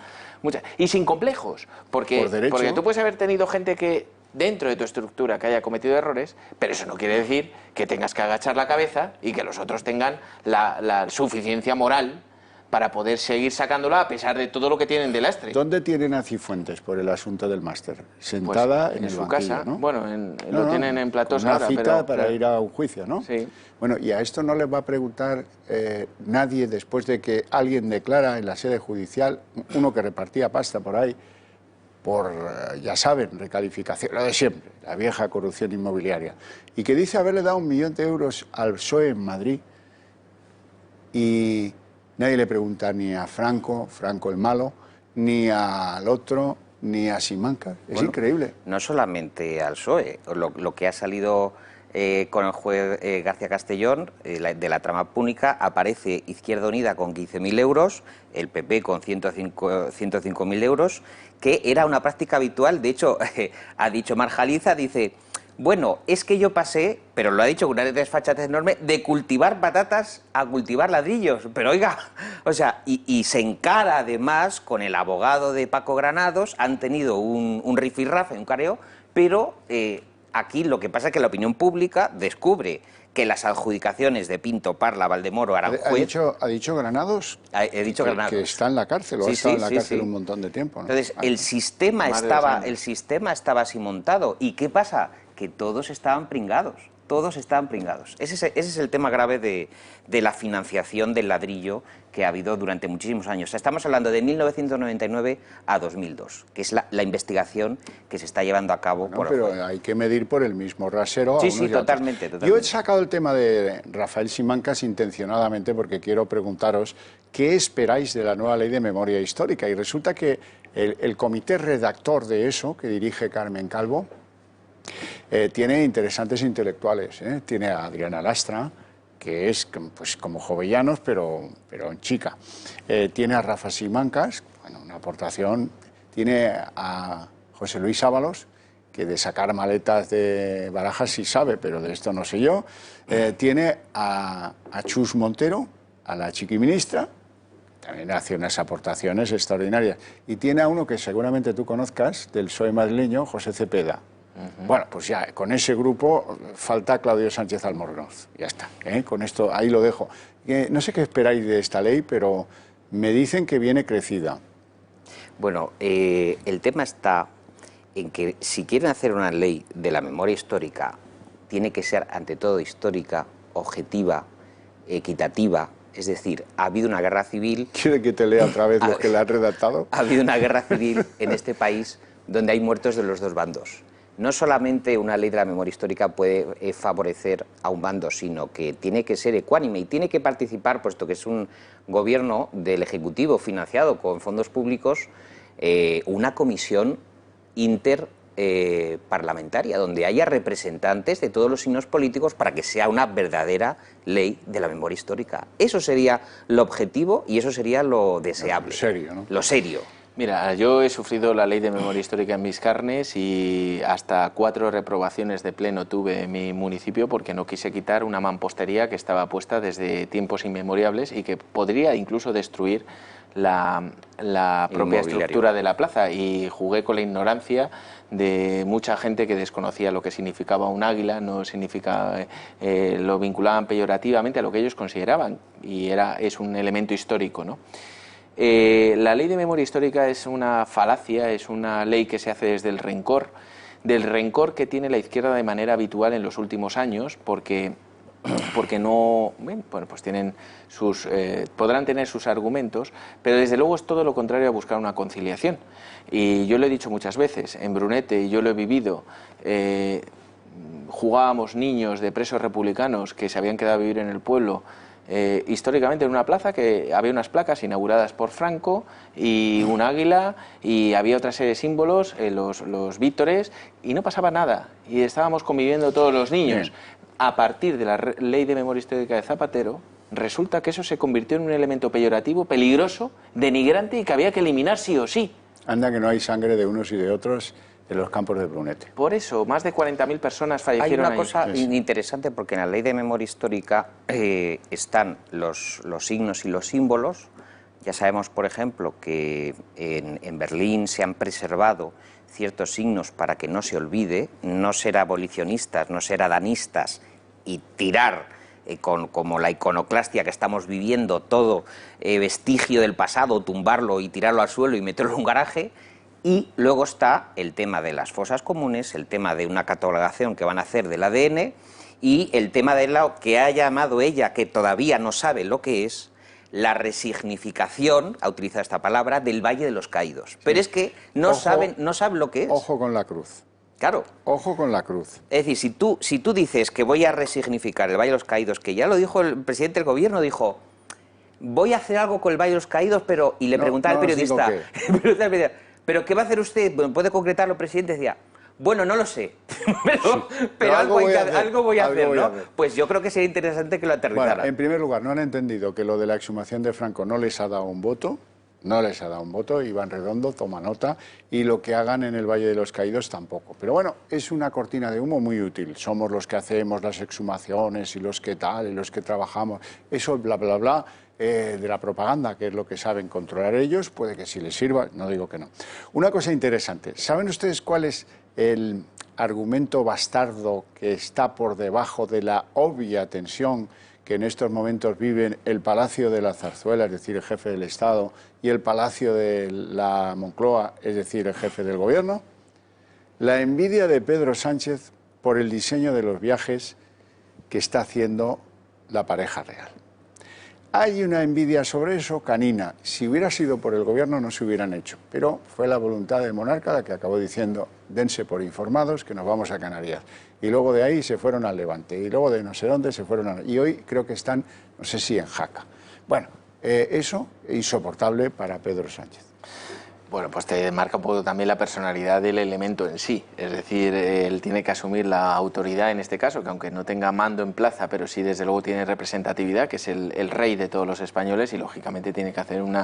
Y sin complejos, porque tú puedes haber tenido gente que dentro de tu estructura que haya cometido errores, pero eso no quiere decir que tengas que agachar la cabeza y que los otros tengan la suficiencia moral para poder seguir sacándola a pesar de todo lo que tienen de lastre. ¿Dónde tienen a Cifuentes por el asunto del máster? Sentada pues en el su banquillo, casa, ¿no? Bueno, lo tienen en Platós ahora. Una cita para ir a un juicio, ¿no? Sí. Bueno, y a esto no le va a preguntar nadie después de que alguien declara en la sede judicial, uno que repartía pasta por ahí, por, ya saben, recalificación, lo de siempre, la vieja corrupción inmobiliaria, y que dice haberle dado 1 millón de euros al PSOE en Madrid y nadie le pregunta ni a Franco el malo, ni al otro, ni a Simancas. Es increíble. No solamente al PSOE, lo que ha salido con el juez García Castellón de la trama púnica, aparece Izquierda Unida con 15.000 euros, el PP con 105.000 euros, que era una práctica habitual. De hecho, ha dicho Marjaliza, dice... Bueno, es que yo pasé, pero lo ha dicho con una desfachatez enorme, de cultivar patatas a cultivar ladrillos. Pero oiga, o sea, y se encara además con el abogado de Paco Granados, han tenido un rifirrafe, un careo, pero aquí lo que pasa es que la opinión pública descubre que las adjudicaciones de Pinto, Parla, Valdemoro, Aranjuez... ¿Ha dicho Granados? He dicho Granados. Que está en la cárcel, o ha estado en la cárcel un montón de tiempo, ¿no? Entonces, el sistema estaba así montado. ¿Y qué pasa? Que todos estaban pringados, Ese es el tema grave de la financiación del ladrillo que ha habido durante muchísimos años. O sea, estamos hablando de 1999 a 2002, que es la investigación que se está llevando a cabo por el juez. Pero hay que medir por el mismo rasero. Sí, totalmente. Yo he sacado el tema de Rafael Simancas intencionadamente porque quiero preguntaros qué esperáis de la nueva ley de memoria histórica. Y resulta que el comité redactor de eso, que dirige Carmen Calvo, tiene interesantes intelectuales, tiene a Adriana Lastra, que es pues como Jovellanos, pero en chica. Tiene a Rafa Simancas, bueno, una aportación. Tiene a José Luis Ábalos, que de sacar maletas de barajas sí sabe, pero de esto no sé yo. Tiene a Chus Montero, a la chiquiministra, también hace unas aportaciones extraordinarias. Y tiene a uno que seguramente tú conozcas, del PSOE madrileño, José Cepeda. Bueno, pues ya, con ese grupo falta Claudio Sánchez Albornoz. Ya está, con esto ahí lo dejo. No sé qué esperáis de esta ley, pero me dicen que viene crecida. Bueno, el tema está en que si quieren hacer una ley de la memoria histórica, tiene que ser ante todo histórica, objetiva, equitativa. Es decir, ha habido una guerra civil... ¿Quiere que te lea otra vez lo que le han redactado? Ha habido una guerra civil en este país donde hay muertos de los dos bandos. No solamente una ley de la memoria histórica puede favorecer a un bando, sino que tiene que ser ecuánime y tiene que participar, puesto que es un gobierno del Ejecutivo financiado con fondos públicos, una comisión interparlamentaria, donde haya representantes de todos los signos políticos para que sea una verdadera ley de la memoria histórica. Eso sería lo objetivo y eso sería lo deseable. Lo serio, ¿no? Lo serio. Mira, yo he sufrido la ley de memoria histórica en mis carnes y hasta 4 reprobaciones de pleno tuve en mi municipio porque no quise quitar una mampostería que estaba puesta desde tiempos inmemoriales y que podría incluso destruir la propia estructura de la plaza, y jugué con la ignorancia de mucha gente que desconocía lo que significaba un águila, no significaba, lo vinculaban peyorativamente a lo que ellos consideraban, y es un elemento histórico, ¿no? La ley de memoria histórica es una falacia, es una ley que se hace desde el rencor, del rencor que tiene la izquierda de manera habitual en los últimos años, porque no, bueno, pues tienen podrán tener sus argumentos, pero desde luego es todo lo contrario a buscar una conciliación. Y yo lo he dicho muchas veces, en Brunete, y yo lo he vivido, jugábamos niños de presos republicanos que se habían quedado a vivir en el pueblo, históricamente en una plaza que había unas placas inauguradas por Franco y un águila, y había otra serie de símbolos, los vítores, y no pasaba nada, y estábamos conviviendo todos los niños. A partir de la ley de memoria histórica de Zapatero, resulta que eso se convirtió en un elemento peyorativo, peligroso, denigrante, y que había que eliminar sí o sí. Anda que no hay sangre de unos y de otros en los campos de Brunete. Por eso, más de 40.000 personas fallecieron ahí. Hay una cosa Sí. interesante, porque en la ley de memoria histórica están los signos y los símbolos. Ya sabemos, por ejemplo, que en Berlín se han preservado ciertos signos para que no se olvide, no ser abolicionistas, no ser adanistas y tirar como la iconoclastia que estamos viviendo, todo vestigio del pasado, tumbarlo y tirarlo al suelo y meterlo en un garaje. Y luego está el tema de las fosas comunes, el tema de una catalogación que van a hacer del ADN, y el tema de lo que ha llamado ella, que todavía no sabe lo que es, la resignificación, ha utilizado esta palabra, del Valle de los Caídos. Sí. Pero es que no saben lo que es. Ojo con la cruz. Claro. Ojo con la cruz. Es decir, si tú dices que voy a resignificar el Valle de los Caídos, que ya lo dijo el presidente del gobierno, dijo, voy a hacer algo con el Valle de los Caídos, pero... Y le preguntaba al periodista, ¿pero qué va a hacer usted? ¿Puede concretarlo, presidente? Decía, bueno, no lo sé, pero algo voy a hacer, ¿no? Pues yo creo que sería interesante que lo aterrizara. Bueno, en primer lugar, no han entendido que lo de la exhumación de Franco no les ha dado un voto. No les ha dado un voto, Iván Redondo toma nota, y lo que hagan en el Valle de los Caídos tampoco. Pero bueno, es una cortina de humo muy útil. Somos los que hacemos las exhumaciones y los que tal, y los que trabajamos. Eso, bla, bla, bla, de la propaganda, que es lo que saben controlar ellos, puede que sí les sirva, no digo que no. Una cosa interesante, ¿saben ustedes cuál es el argumento bastardo que está por debajo de la obvia tensión que en estos momentos viven el Palacio de la Zarzuela, es decir, el jefe del Estado, y el Palacio de la Moncloa, es decir, el jefe del Gobierno? La envidia de Pedro Sánchez por el diseño de los viajes que está haciendo la pareja real. Hay una envidia sobre eso canina. Si hubiera sido por el Gobierno no se hubieran hecho, pero fue la voluntad del monarca la que acabó diciendo, dense por informados que nos vamos a Canarias. Y luego de ahí se fueron al Levante, y luego de no sé dónde se fueron y hoy creo que están, no sé si en Jaca. Bueno, eso es insoportable para Pedro Sánchez. Bueno, pues te marca un poco también la personalidad del elemento en sí, es decir, él tiene que asumir la autoridad en este caso, que aunque no tenga mando en plaza, pero sí desde luego tiene representatividad, que es el rey de todos los españoles, y lógicamente tiene que hacer un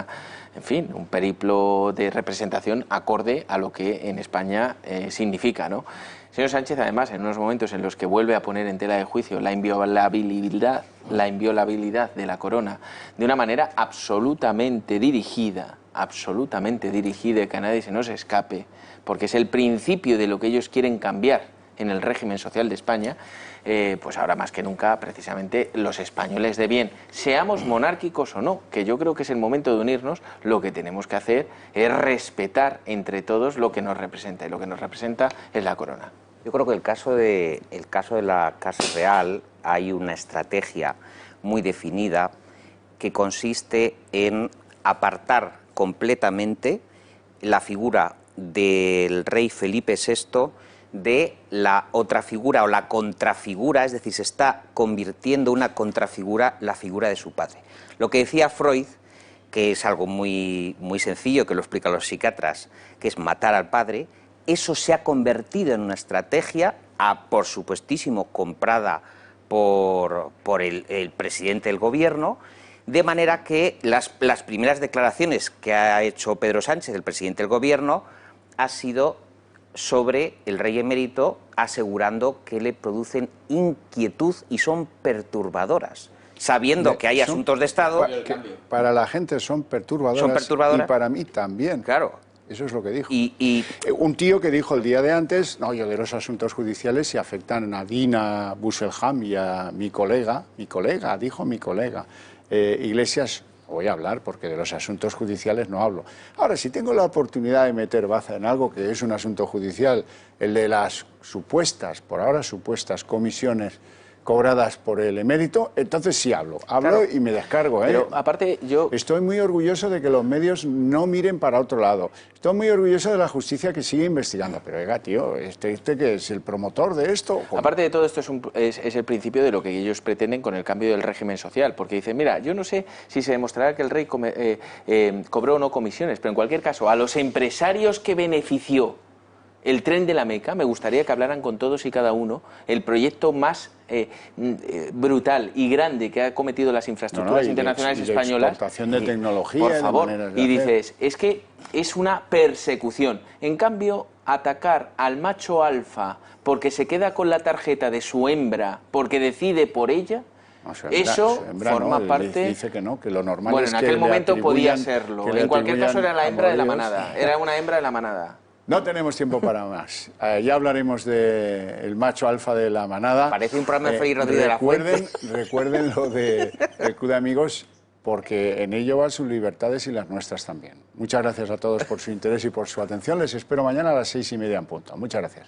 periplo de representación acorde a lo que en España significa, ¿no? Señor Sánchez, además, en unos momentos en los que vuelve a poner en tela de juicio la inviolabilidad de la corona de una manera absolutamente dirigida, que a nadie se nos escape, porque es el principio de lo que ellos quieren cambiar en el régimen social de España, pues ahora más que nunca, precisamente, los españoles de bien, seamos monárquicos o no, que yo creo que es el momento de unirnos, lo que tenemos que hacer es respetar entre todos lo que nos representa, y lo que nos representa es la corona. Yo creo que el caso de la Casa Real hay una estrategia muy definida que consiste en apartar completamente la figura del rey Felipe VI de la otra figura o la contrafigura, es decir, se está convirtiendo una contrafigura la figura de su padre. Lo que decía Freud, que es algo muy, muy sencillo, que lo explican los psiquiatras, que es matar al padre, eso se ha convertido en una estrategia, por supuestísimo, comprada por el presidente del gobierno, De manera que las primeras declaraciones que ha hecho Pedro Sánchez, el presidente del Gobierno, ha sido sobre el rey emérito, asegurando que le producen inquietud y son perturbadoras, sabiendo que hay asuntos de Estado. Para la gente son perturbadoras, y para mí también. Claro. Eso es lo que dijo. Un tío que dijo el día de antes, no, yo de los asuntos judiciales si afectan a Dina Busselham y a mi colega, Iglesias, voy a hablar porque de los asuntos judiciales no hablo. Ahora, si tengo la oportunidad de meter baza en algo que es un asunto judicial, el de las supuestas, por ahora supuestas comisiones cobradas por el emérito, entonces sí hablo claro, y me descargo. Pero aparte yo... Estoy muy orgulloso de que los medios no miren para otro lado. Estoy muy orgulloso de la justicia que sigue investigando. Pero oiga, tío, ¿este que es el promotor de esto? ¿Cómo? Aparte de todo esto es el principio de lo que ellos pretenden con el cambio del régimen social. Porque dicen, mira, yo no sé si se demostrará que el rey cobró o no comisiones, pero en cualquier caso, a los empresarios que benefició el tren de la Meca, me gustaría que hablaran con todos y cada uno el proyecto más brutal y grande que ha cometido las infraestructuras internacionales españolas. Exportación de tecnología. Por favor, y dices, es que es una persecución. En cambio, atacar al macho alfa porque se queda con la tarjeta de su hembra, porque decide por ella, eso forma parte... Dice que no, que lo normal bueno, es en que aquel momento podía serlo. En cualquier caso era la hembra de la manada. Era una hembra de la manada. No tenemos tiempo para más. Ya hablaremos del macho alfa de la manada. Parece un programa de Félix Rodríguez de la Fuente. Recuerden lo del Club de Amigos, porque en ello van sus libertades y las nuestras también. Muchas gracias a todos por su interés y por su atención. Les espero mañana a las 6:30 en punto. Muchas gracias.